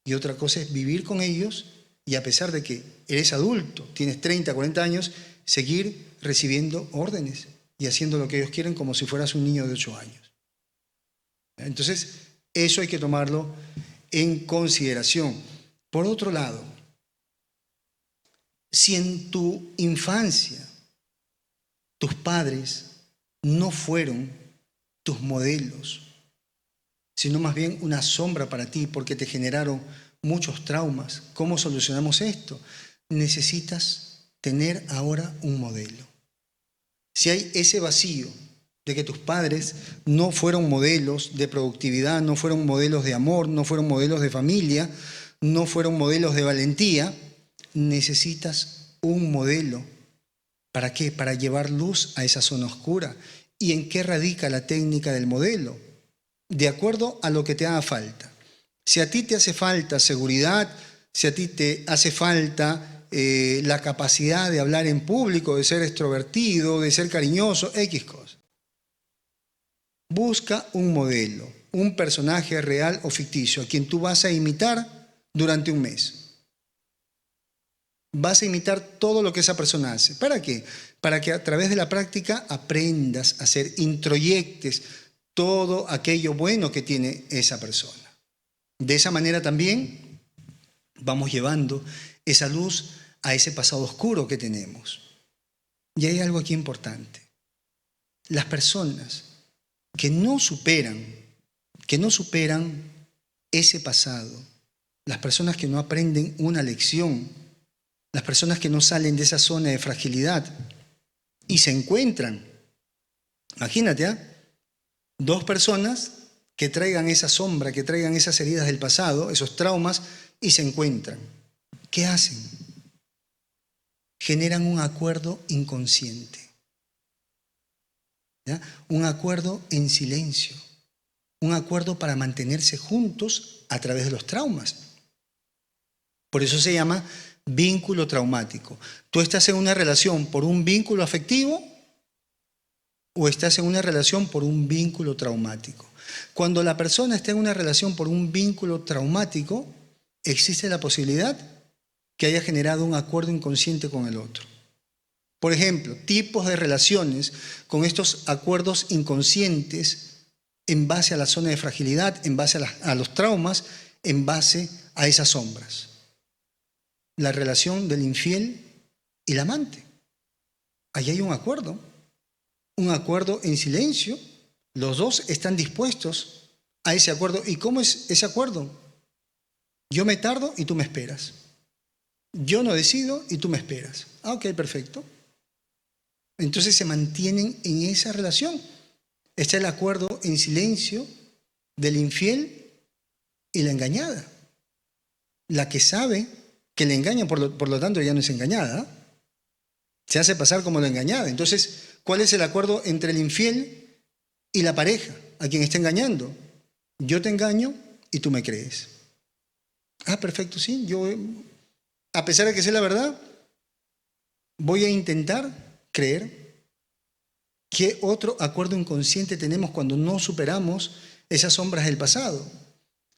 y otra cosa es vivir con ellos y a pesar de que eres adulto, tienes 30, 40 años, seguir recibiendo órdenes y haciendo lo que ellos quieren como si fueras un niño de 8 años. Entonces, eso hay que tomarlo en consideración. Por otro lado, si en tu infancia tus padres no fueron tus modelos, sino más bien una sombra para ti porque te generaron muchos traumas, ¿cómo solucionamos esto? Necesitas tener ahora un modelo. Si hay ese vacío de que tus padres no fueron modelos de productividad, no fueron modelos de amor, no fueron modelos de familia, no fueron modelos de valentía, necesitas un modelo. ¿Para qué? Para llevar luz a esa zona oscura. ¿Y en qué radica la técnica del modelo? De acuerdo a lo que te haga falta. Si a ti te hace falta seguridad, si a ti te hace falta la capacidad de hablar en público, de ser extrovertido, de ser cariñoso, X cosas. Busca un modelo, un personaje real o ficticio a quien tú vas a imitar durante un mes. Vas a imitar todo lo que esa persona hace. ¿Para qué? Para que a través de la práctica aprendas a hacer, introyectes todo aquello bueno que tiene esa persona. De esa manera también vamos llevando esa luz a ese pasado oscuro que tenemos. Y hay algo aquí importante. Las personas que no superan ese pasado, las personas que no aprenden una lección las personas que no salen de esa zona de fragilidad y se encuentran, imagínate, dos personas que traigan esa sombra, que traigan esas heridas del pasado, esos traumas, y se encuentran. ¿Qué hacen? Generan un acuerdo inconsciente, ¿ya? Un acuerdo en silencio, un acuerdo para mantenerse juntos a través de los traumas. Por eso se llama vínculo traumático. ¿Tú estás en una relación por un vínculo afectivo o estás en una relación por un vínculo traumático? Cuando la persona está en una relación por un vínculo traumático, existe la posibilidad que haya generado un acuerdo inconsciente con el otro. Por ejemplo, tipos de relaciones con estos acuerdos inconscientes en base a la zona de fragilidad, en base a los traumas, en base a esas sombras. La relación del infiel y el amante. Allí hay un acuerdo en silencio. Los dos están dispuestos a ese acuerdo. ¿Y cómo es ese acuerdo? Yo me tardo y tú me esperas. Yo no decido y tú me esperas. Ok, perfecto. Entonces se mantienen en esa relación. Está el acuerdo en silencio del infiel y la engañada. La que sabe que le engañan, por lo tanto ya no es engañada. Se hace pasar como la engañada. Entonces, ¿cuál es el acuerdo entre el infiel y la pareja a quien está engañando? Yo te engaño y tú me crees. Perfecto, sí. Yo, a pesar de que sé la verdad, voy a intentar creer. ¿Qué otro acuerdo inconsciente tenemos cuando no superamos esas sombras del pasado?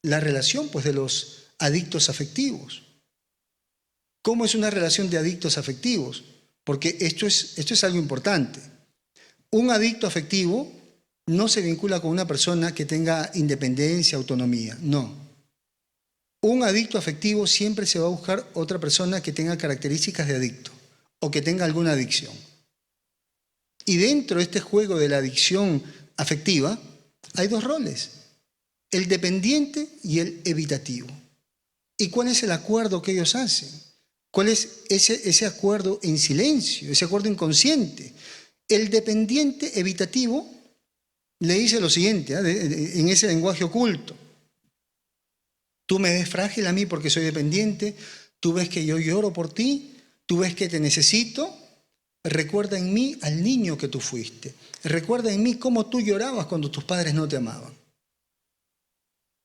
La relación, pues, de los adictos afectivos. ¿Cómo es una relación de adictos afectivos? Porque esto es algo importante. Un adicto afectivo no se vincula con una persona que tenga independencia, autonomía. No. Un adicto afectivo siempre se va a buscar otra persona que tenga características de adicto o que tenga alguna adicción. Y dentro de este juego de la adicción afectiva hay dos roles, el dependiente y el evitativo. ¿Y cuál es el acuerdo que ellos hacen? ¿Cuál es ese acuerdo en silencio, ese acuerdo inconsciente? El dependiente evitativo le dice lo siguiente, en ese lenguaje oculto. Tú me ves frágil a mí porque soy dependiente, tú ves que yo lloro por ti, tú ves que te necesito. Recuerda en mí al niño que tú fuiste. Recuerda en mí cómo tú llorabas cuando tus padres no te amaban.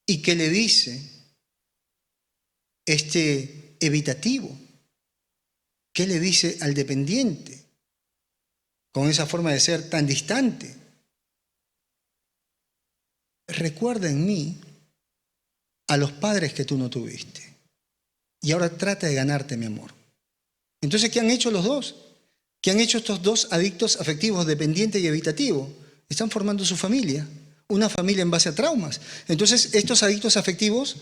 ¿Y qué le dice este evitativo? ¿Qué le dice al dependiente con esa forma de ser tan distante? Recuerda en mí a los padres que tú no tuviste. Y ahora trata de ganarte mi amor. Entonces, ¿qué han hecho los dos? ¿Qué han hecho estos dos adictos afectivos, dependiente y evitativo? Están formando su familia, una familia en base a traumas. Entonces, estos adictos afectivos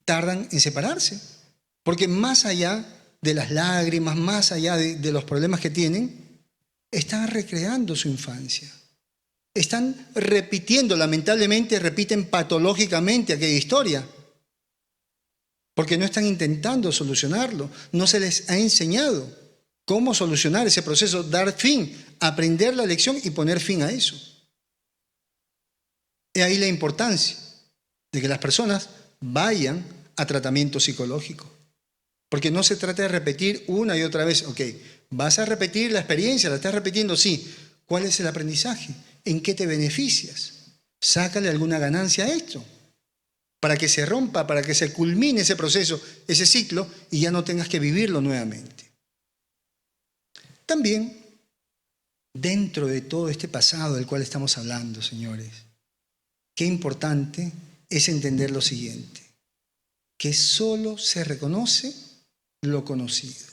tardan en separarse, porque más allá de las lágrimas, más allá de los problemas que tienen, están recreando su infancia. Están repitiendo, lamentablemente, repiten patológicamente aquella historia, porque no están intentando solucionarlo, no se les ha enseñado cómo solucionar ese proceso, dar fin, aprender la lección y poner fin a eso. Y ahí la importancia de que las personas vayan a tratamiento psicológico. Porque no se trata de repetir una y otra vez. Ok, vas a repetir la experiencia, la estás repitiendo, sí. ¿Cuál es el aprendizaje? ¿En qué te beneficias? Sácale alguna ganancia a esto. Para que se rompa, para que se culmine ese proceso, ese ciclo, y ya no tengas que vivirlo nuevamente. También, dentro de todo este pasado del cual estamos hablando, señores, qué importante es entender lo siguiente, que solo se reconoce lo conocido.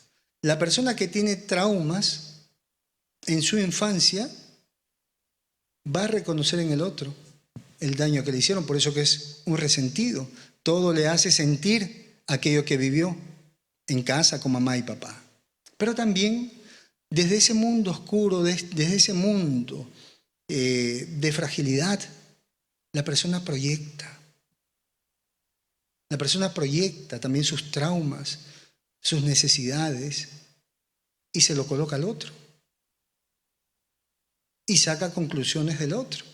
La persona que tiene traumas en su infancia va a reconocer en el otro el daño que le hicieron, por eso que es un resentido. Todo le hace sentir aquello que vivió en casa con mamá y papá. Pero también desde ese mundo oscuro, desde ese mundo de fragilidad, la persona proyecta. La persona proyecta también sus traumas, sus necesidades, y se lo coloca al otro. Y saca conclusiones del otro.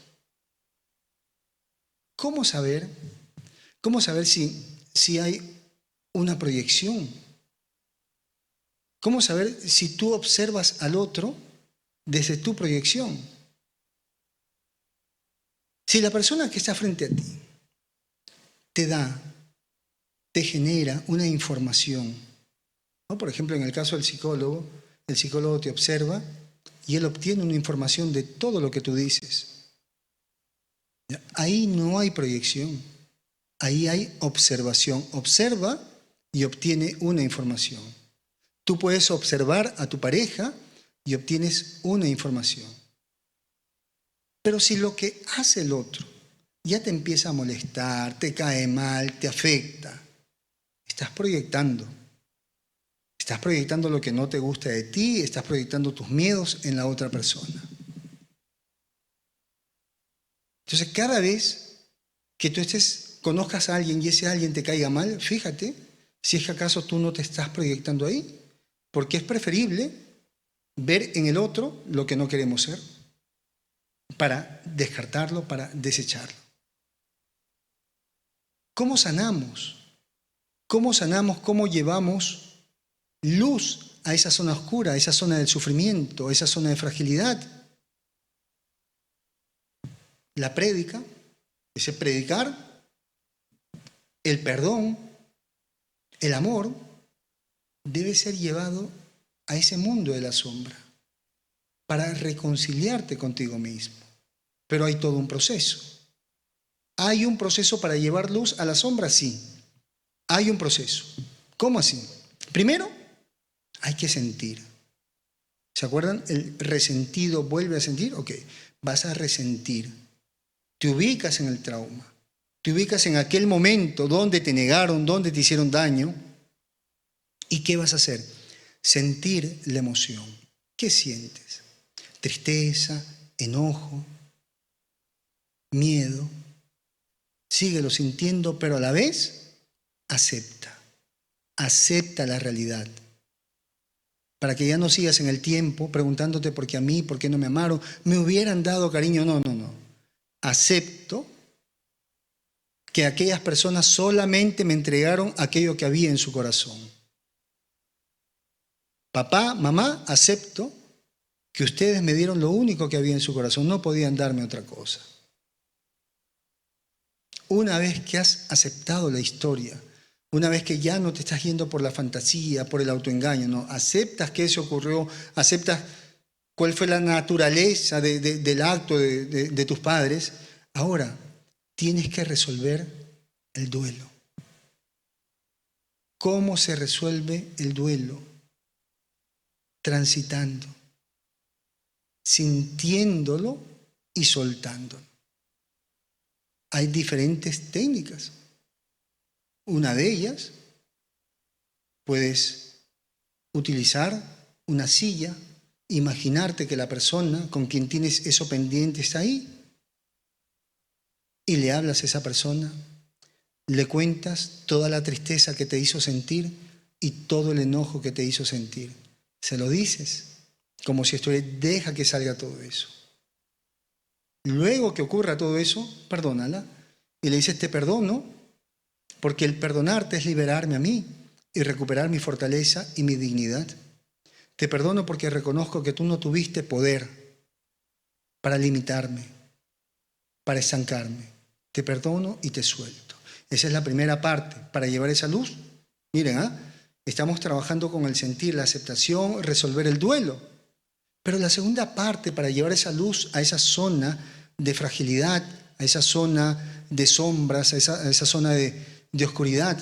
¿Cómo saber si hay una proyección? ¿Cómo saber si tú observas al otro desde tu proyección? Si la persona que está frente a ti te genera una información, ¿no? Por ejemplo, en el caso del psicólogo, el psicólogo te observa y él obtiene una información de todo lo que tú dices. Ahí no hay proyección, ahí hay observación. Observa y obtiene una información. Tú puedes observar a tu pareja y obtienes una información. Pero si lo que hace el otro ya te empieza a molestar, te cae mal, te afecta, estás proyectando. Estás proyectando lo que no te gusta de ti, estás proyectando tus miedos en la otra persona. Entonces, cada vez que tú conozcas a alguien y ese alguien te caiga mal, fíjate si es que acaso tú no te estás proyectando ahí. Porque es preferible ver en el otro lo que no queremos ser para descartarlo, para desecharlo. ¿Cómo sanamos? ¿Cómo sanamos? ¿Cómo llevamos luz a esa zona oscura, a esa zona del sufrimiento, a esa zona de fragilidad? La prédica, ese predicar, el perdón, el amor, debe ser llevado a ese mundo de la sombra para reconciliarte contigo mismo. Pero hay todo un proceso. ¿Hay un proceso para llevar luz a la sombra? Sí. Hay un proceso. ¿Cómo así? Primero, hay que sentir. ¿Se acuerdan? El resentido vuelve a sentir. Ok, vas a resentir. Te ubicas en el trauma. Te ubicas en aquel momento donde te negaron, donde te hicieron daño. ¿Y qué vas a hacer? Sentir la emoción. ¿Qué sientes? Tristeza, enojo, miedo. Síguelo sintiendo, pero a la vez acepta. Acepta la realidad. Para que ya no sigas en el tiempo preguntándote por qué a mí, por qué no me amaron, me hubieran dado cariño. No. Acepto que aquellas personas solamente me entregaron aquello que había en su corazón. Papá, mamá, acepto que ustedes me dieron lo único que había en su corazón, no podían darme otra cosa. Una vez que has aceptado la historia, una vez que ya no te estás yendo por la fantasía, por el autoengaño, no, aceptas que eso ocurrió, aceptas cuál fue la naturaleza del acto de tus padres, ahora tienes que resolver el duelo. ¿Cómo se resuelve el duelo? Transitando, sintiéndolo y soltándolo. Hay diferentes técnicas. Una de ellas, puedes utilizar una silla, imaginarte que la persona con quien tienes eso pendiente está ahí y le hablas a esa persona, le cuentas toda la tristeza que te hizo sentir y todo el enojo que te hizo sentir. Se lo dices, como si estuviera, deja que salga todo eso. Luego que ocurra todo eso, perdónala. Y le dices, te perdono, porque el perdonarte es liberarme a mí y recuperar mi fortaleza y mi dignidad. Te perdono porque reconozco que tú no tuviste poder para limitarme, para estancarme. Te perdono y te suelto. Esa es la primera parte para llevar esa luz. Miren, estamos trabajando con el sentir, la aceptación, resolver el duelo. Pero la segunda parte para llevar esa luz a esa zona de fragilidad, a esa zona de sombras, a esa zona de oscuridad,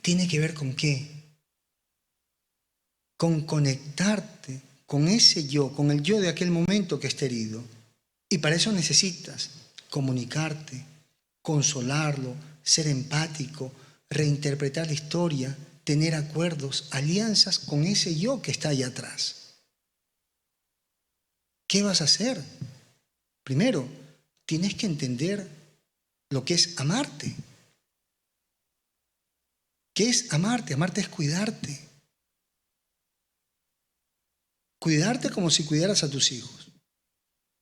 tiene que ver con qué? Con conectarte con ese yo, con el yo de aquel momento que está herido. Y para eso necesitas comunicarte, consolarlo, ser empático, reinterpretar la historia, tener acuerdos, alianzas con ese yo que está allá atrás. ¿Qué vas a hacer? Primero, tienes que entender lo que es amarte. ¿Qué es amarte? Amarte es cuidarte. Cuidarte como si cuidaras a tus hijos.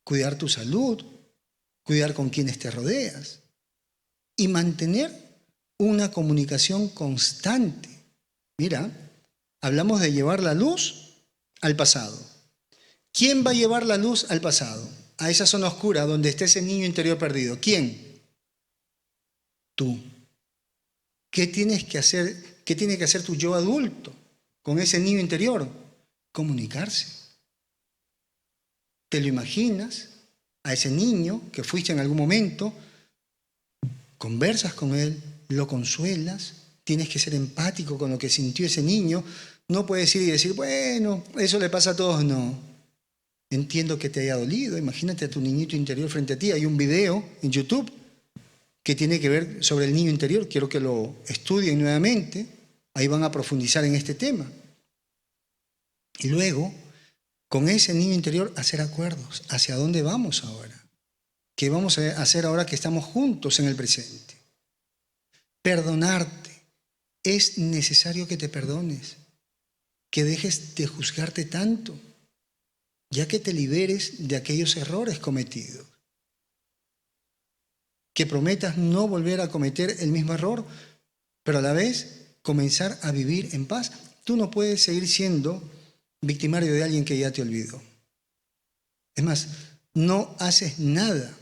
Cuidar tu salud, cuidar con quienes te rodeas y mantener una comunicación constante. Mira, hablamos de llevar la luz al pasado. ¿Quién va a llevar la luz al pasado? A esa zona oscura donde está ese niño interior perdido. ¿Quién? Tú. ¿Qué tienes que hacer? ¿Qué tiene que hacer tu yo adulto con ese niño interior? Comunicarse. ¿Te lo imaginas? A ese niño que fuiste en algún momento, conversas con él, lo consuelas, tienes que ser empático con lo que sintió ese niño. No puedes ir y decir, bueno, eso le pasa a todos. No. Entiendo que te haya dolido. Imagínate a tu niñito interior frente a ti. Hay un video en YouTube que tiene que ver sobre el niño interior. Quiero que lo estudien nuevamente. Ahí van a profundizar en este tema. Y luego, con ese niño interior, hacer acuerdos. ¿Hacia dónde vamos ahora? ¿Qué vamos a hacer ahora que estamos juntos en el presente? Perdonarte. Es necesario que te perdones. Que dejes de juzgarte tanto, ya que te liberes de aquellos errores cometidos. Que prometas no volver a cometer el mismo error, pero a la vez comenzar a vivir en paz. Tú no puedes seguir siendo victimario de alguien que ya te olvidó. Es más, no haces nada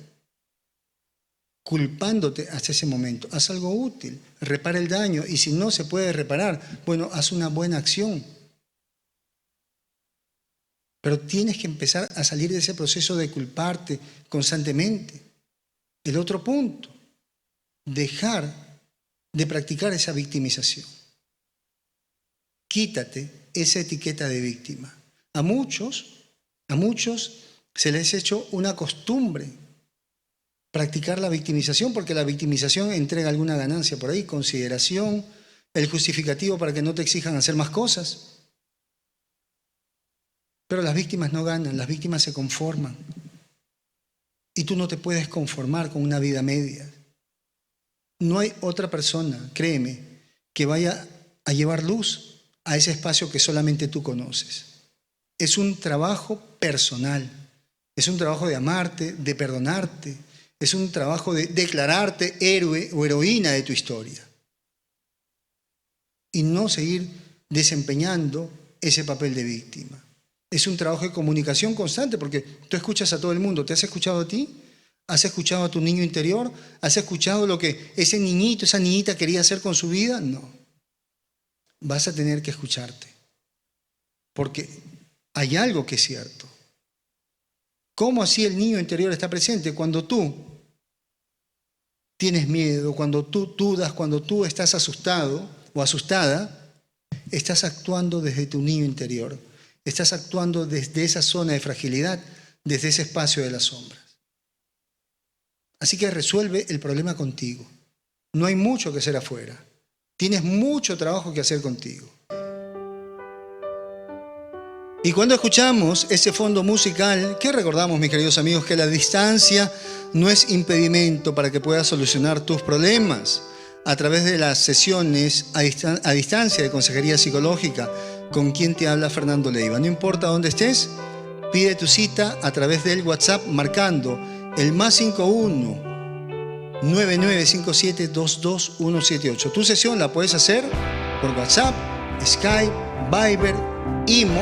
culpándote hasta ese momento. Haz algo útil, repara el daño, y si no se puede reparar, bueno, haz una buena acción. Pero tienes que empezar a salir de ese proceso de culparte constantemente. El otro punto, dejar de practicar esa victimización. Quítate esa etiqueta de víctima. A muchos se les ha hecho una costumbre practicar la victimización, porque la victimización entrega alguna ganancia por ahí, consideración, el justificativo para que no te exijan hacer más cosas. Pero las víctimas no ganan, las víctimas se conforman. Y tú no te puedes conformar con una vida media. No hay otra persona, créeme, que vaya a llevar luz a ese espacio que solamente tú conoces. Es un trabajo personal, es un trabajo de amarte, de perdonarte, es un trabajo de declararte héroe o heroína de tu historia. Y no seguir desempeñando ese papel de víctima. Es un trabajo de comunicación constante, porque tú escuchas a todo el mundo. ¿Te has escuchado a ti? ¿Has escuchado a tu niño interior? ¿Has escuchado lo que ese niñito, esa niñita quería hacer con su vida? No. Vas a tener que escucharte. Porque hay algo que es cierto. ¿Cómo así el niño interior está presente? Cuando tú tienes miedo, cuando tú dudas, cuando tú estás asustado o asustada, estás actuando desde tu niño interior. Estás actuando desde esa zona de fragilidad, desde ese espacio de las sombras. Así que resuelve el problema contigo. No hay mucho que hacer afuera. Tienes mucho trabajo que hacer contigo. Y cuando escuchamos ese fondo musical, ¿qué recordamos, mis queridos amigos? Que la distancia no es impedimento para que puedas solucionar tus problemas. A través de las sesiones a distancia de consejería psicológica, con quien te habla Fernando Leiva. No importa dónde estés, pide tu cita a través del WhatsApp marcando el +51 9957 22178. Tu sesión la puedes hacer por WhatsApp, Skype, Viber, Imo,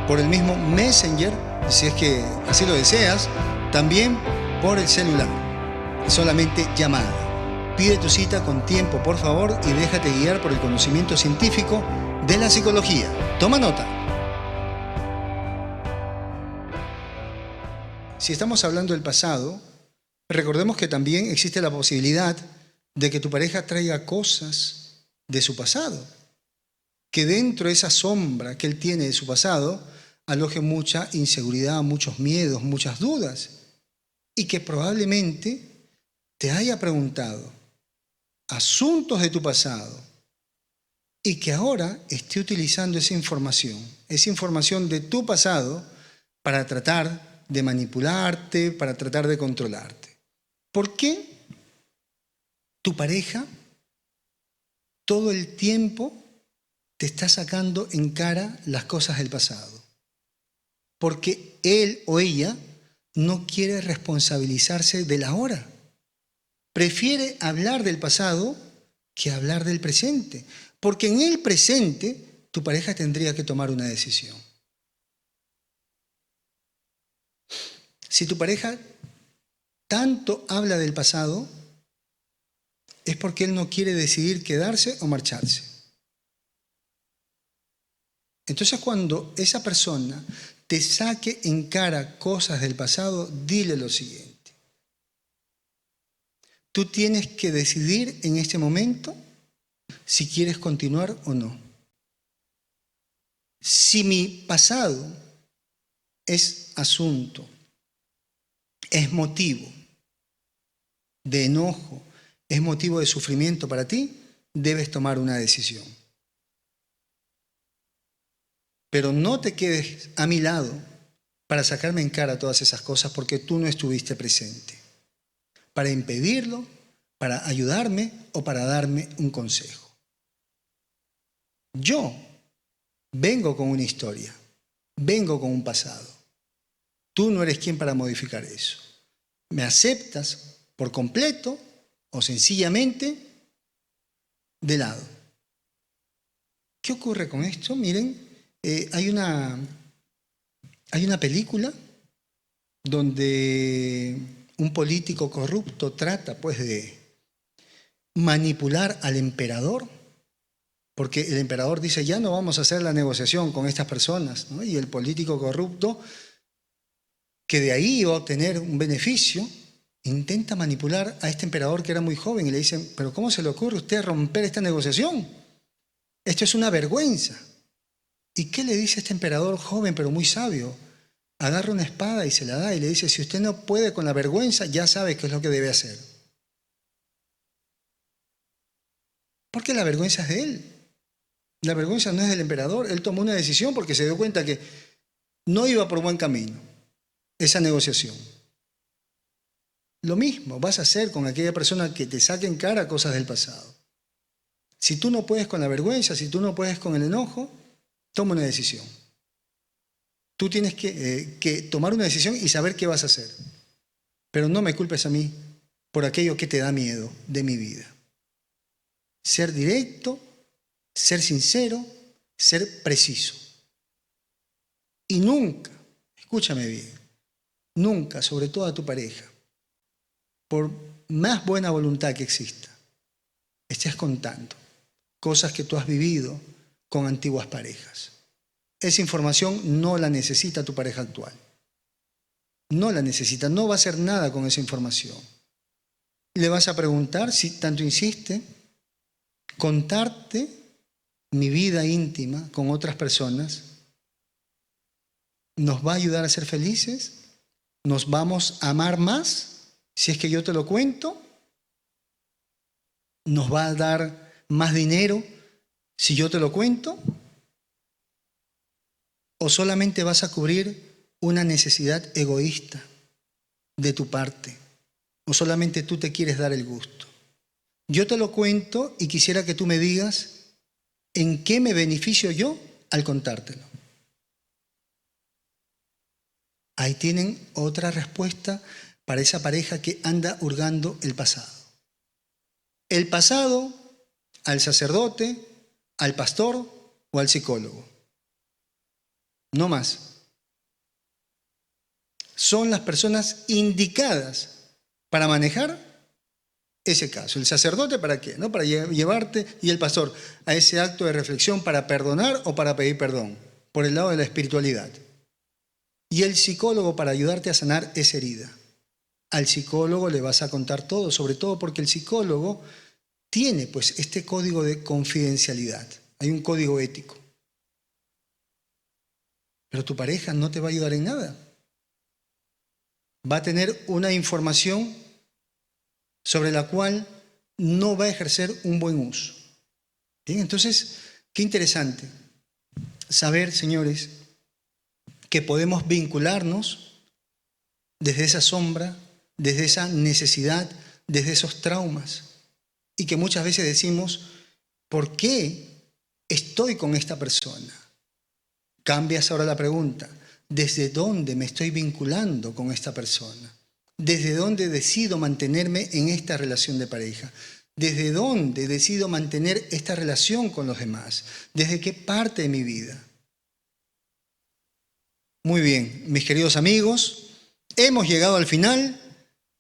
por el mismo Messenger, si es que así lo deseas, también por el celular. Solamente llamada. Pide tu cita con tiempo, por favor, y déjate guiar por el conocimiento científico de la psicología. Toma nota. Si estamos hablando del pasado, recordemos que también existe la posibilidad de que tu pareja traiga cosas de su pasado, que dentro de esa sombra que él tiene de su pasado aloje mucha inseguridad, muchos miedos, muchas dudas, y que probablemente te haya preguntado asuntos de tu pasado y que ahora esté utilizando esa información de tu pasado para tratar de manipularte, para tratar de controlarte. ¿Por qué tu pareja todo el tiempo te está sacando en cara las cosas del pasado? porque él o ella no quiere responsabilizarse del ahora. Prefiere hablar del pasado que hablar del presente, porque en el presente tu pareja tendría que tomar una decisión. Si tu pareja tanto habla del pasado, es porque él no quiere decidir quedarse o marcharse. Entonces, cuando esa persona te saque en cara cosas del pasado, dile lo siguiente. Tú tienes que decidir en este momento si quieres continuar o no. Si mi pasado es asunto, es motivo de enojo, es motivo de sufrimiento para ti, debes tomar una decisión. Pero no te quedes a mi lado para sacarme en cara todas esas cosas porque tú no estuviste presente. Para impedirlo, para ayudarme o para darme un consejo. Yo vengo con una historia, vengo con un pasado. Tú no eres quien para modificar eso. ¿Me aceptas por completo o sencillamente de lado? ¿Qué ocurre con esto? Miren, hay una película donde un político corrupto trata pues de manipular al emperador, porque el emperador dice, ya no vamos a hacer la negociación con estas personas, ¿no? Y el político corrupto, que de ahí iba a obtener un beneficio, intenta manipular a este emperador que era muy joven y le dicen, pero ¿cómo se le ocurre a usted romper esta negociación? Esto es una vergüenza. ¿Y qué le dice este emperador joven pero muy sabio? Agarra una espada y se la da y le dice, si usted no puede con la vergüenza, ya sabe qué es lo que debe hacer. Porque la vergüenza es de él. La vergüenza no es del emperador. Él tomó una decisión porque se dio cuenta que no iba por buen camino esa negociación. Lo mismo vas a hacer con aquella persona que te saque en cara cosas del pasado. Si tú no puedes con la vergüenza, si tú no puedes con el enojo, toma una decisión. Tú tienes que tomar una decisión y saber qué vas a hacer. Pero no me culpes a mí por aquello que te da miedo de mi vida. Ser directo, ser sincero, ser preciso. Y nunca, escúchame bien, nunca, sobre todo a tu pareja, por más buena voluntad que exista, estés contando cosas que tú has vivido con antiguas parejas. Esa información no la necesita tu pareja actual. No la necesita, no va a hacer nada con esa información. Le vas a preguntar, si tanto insiste, contarte mi vida íntima con otras personas nos va a ayudar a ser felices, nos vamos a amar más si es que yo te lo cuento, nos va a dar más dinero si yo te lo cuento, o solamente vas a cubrir una necesidad egoísta de tu parte, o solamente tú te quieres dar el gusto. Yo te lo cuento y quisiera que tú me digas en qué me beneficio yo al contártelo. Ahí tienen otra respuesta para esa pareja que anda hurgando el pasado. El pasado al sacerdote, al pastor o al psicólogo. No más. Son las personas indicadas para manejar ese caso. El sacerdote, ¿para qué? ¿No? Para llevarte, y el pastor, a ese acto de reflexión para perdonar o para pedir perdón, por el lado de la espiritualidad. Y el psicólogo para ayudarte a sanar esa herida. Al psicólogo le vas a contar todo, sobre todo porque el psicólogo tiene pues este código de confidencialidad. Hay un código ético. Pero tu pareja no te va a ayudar en nada. Va a tener una información sobre la cual no va a ejercer un buen uso. Bien, entonces, qué interesante saber, señores, que podemos vincularnos desde esa sombra, desde esa necesidad, desde esos traumas. Y que muchas veces decimos, ¿por qué estoy con esta persona? Cambias ahora la pregunta. ¿Desde dónde me estoy vinculando con esta persona? ¿Desde dónde decido mantenerme en esta relación de pareja? ¿Desde dónde decido mantener esta relación con los demás? ¿Desde qué parte de mi vida? Muy bien, mis queridos amigos, hemos llegado al final.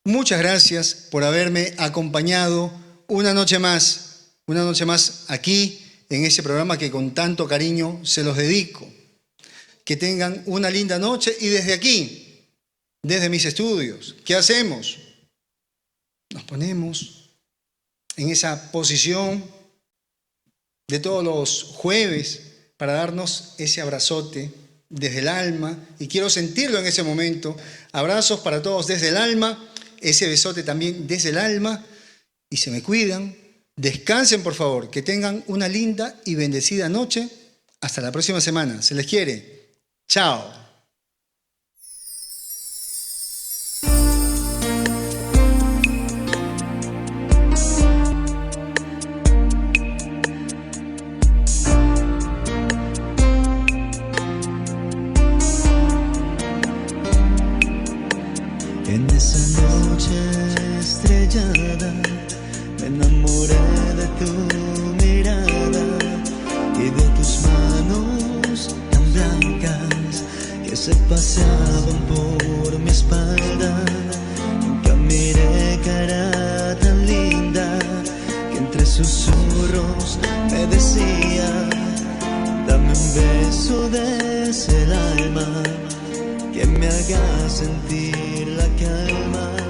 Muchas gracias por haberme acompañado una noche más aquí en ese programa que con tanto cariño se los dedico. Que tengan una linda noche y desde aquí, desde mis estudios, ¿qué hacemos? Nos ponemos en esa posición de todos los jueves para darnos ese abrazote desde el alma, y quiero sentirlo en ese momento. Abrazos para todos desde el alma, ese besote también desde el alma, y se me cuidan. Descansen, por favor, que tengan una linda y bendecida noche. Hasta la próxima semana. Se les quiere. Chao. En esa noche estrellada me enamoré de tu mirada y de tus manos tan blancas que se paseaban por mi espalda. Nunca miré cara tan linda que entre susurros me decía: dame un beso desde el alma que me haga sentir la calma.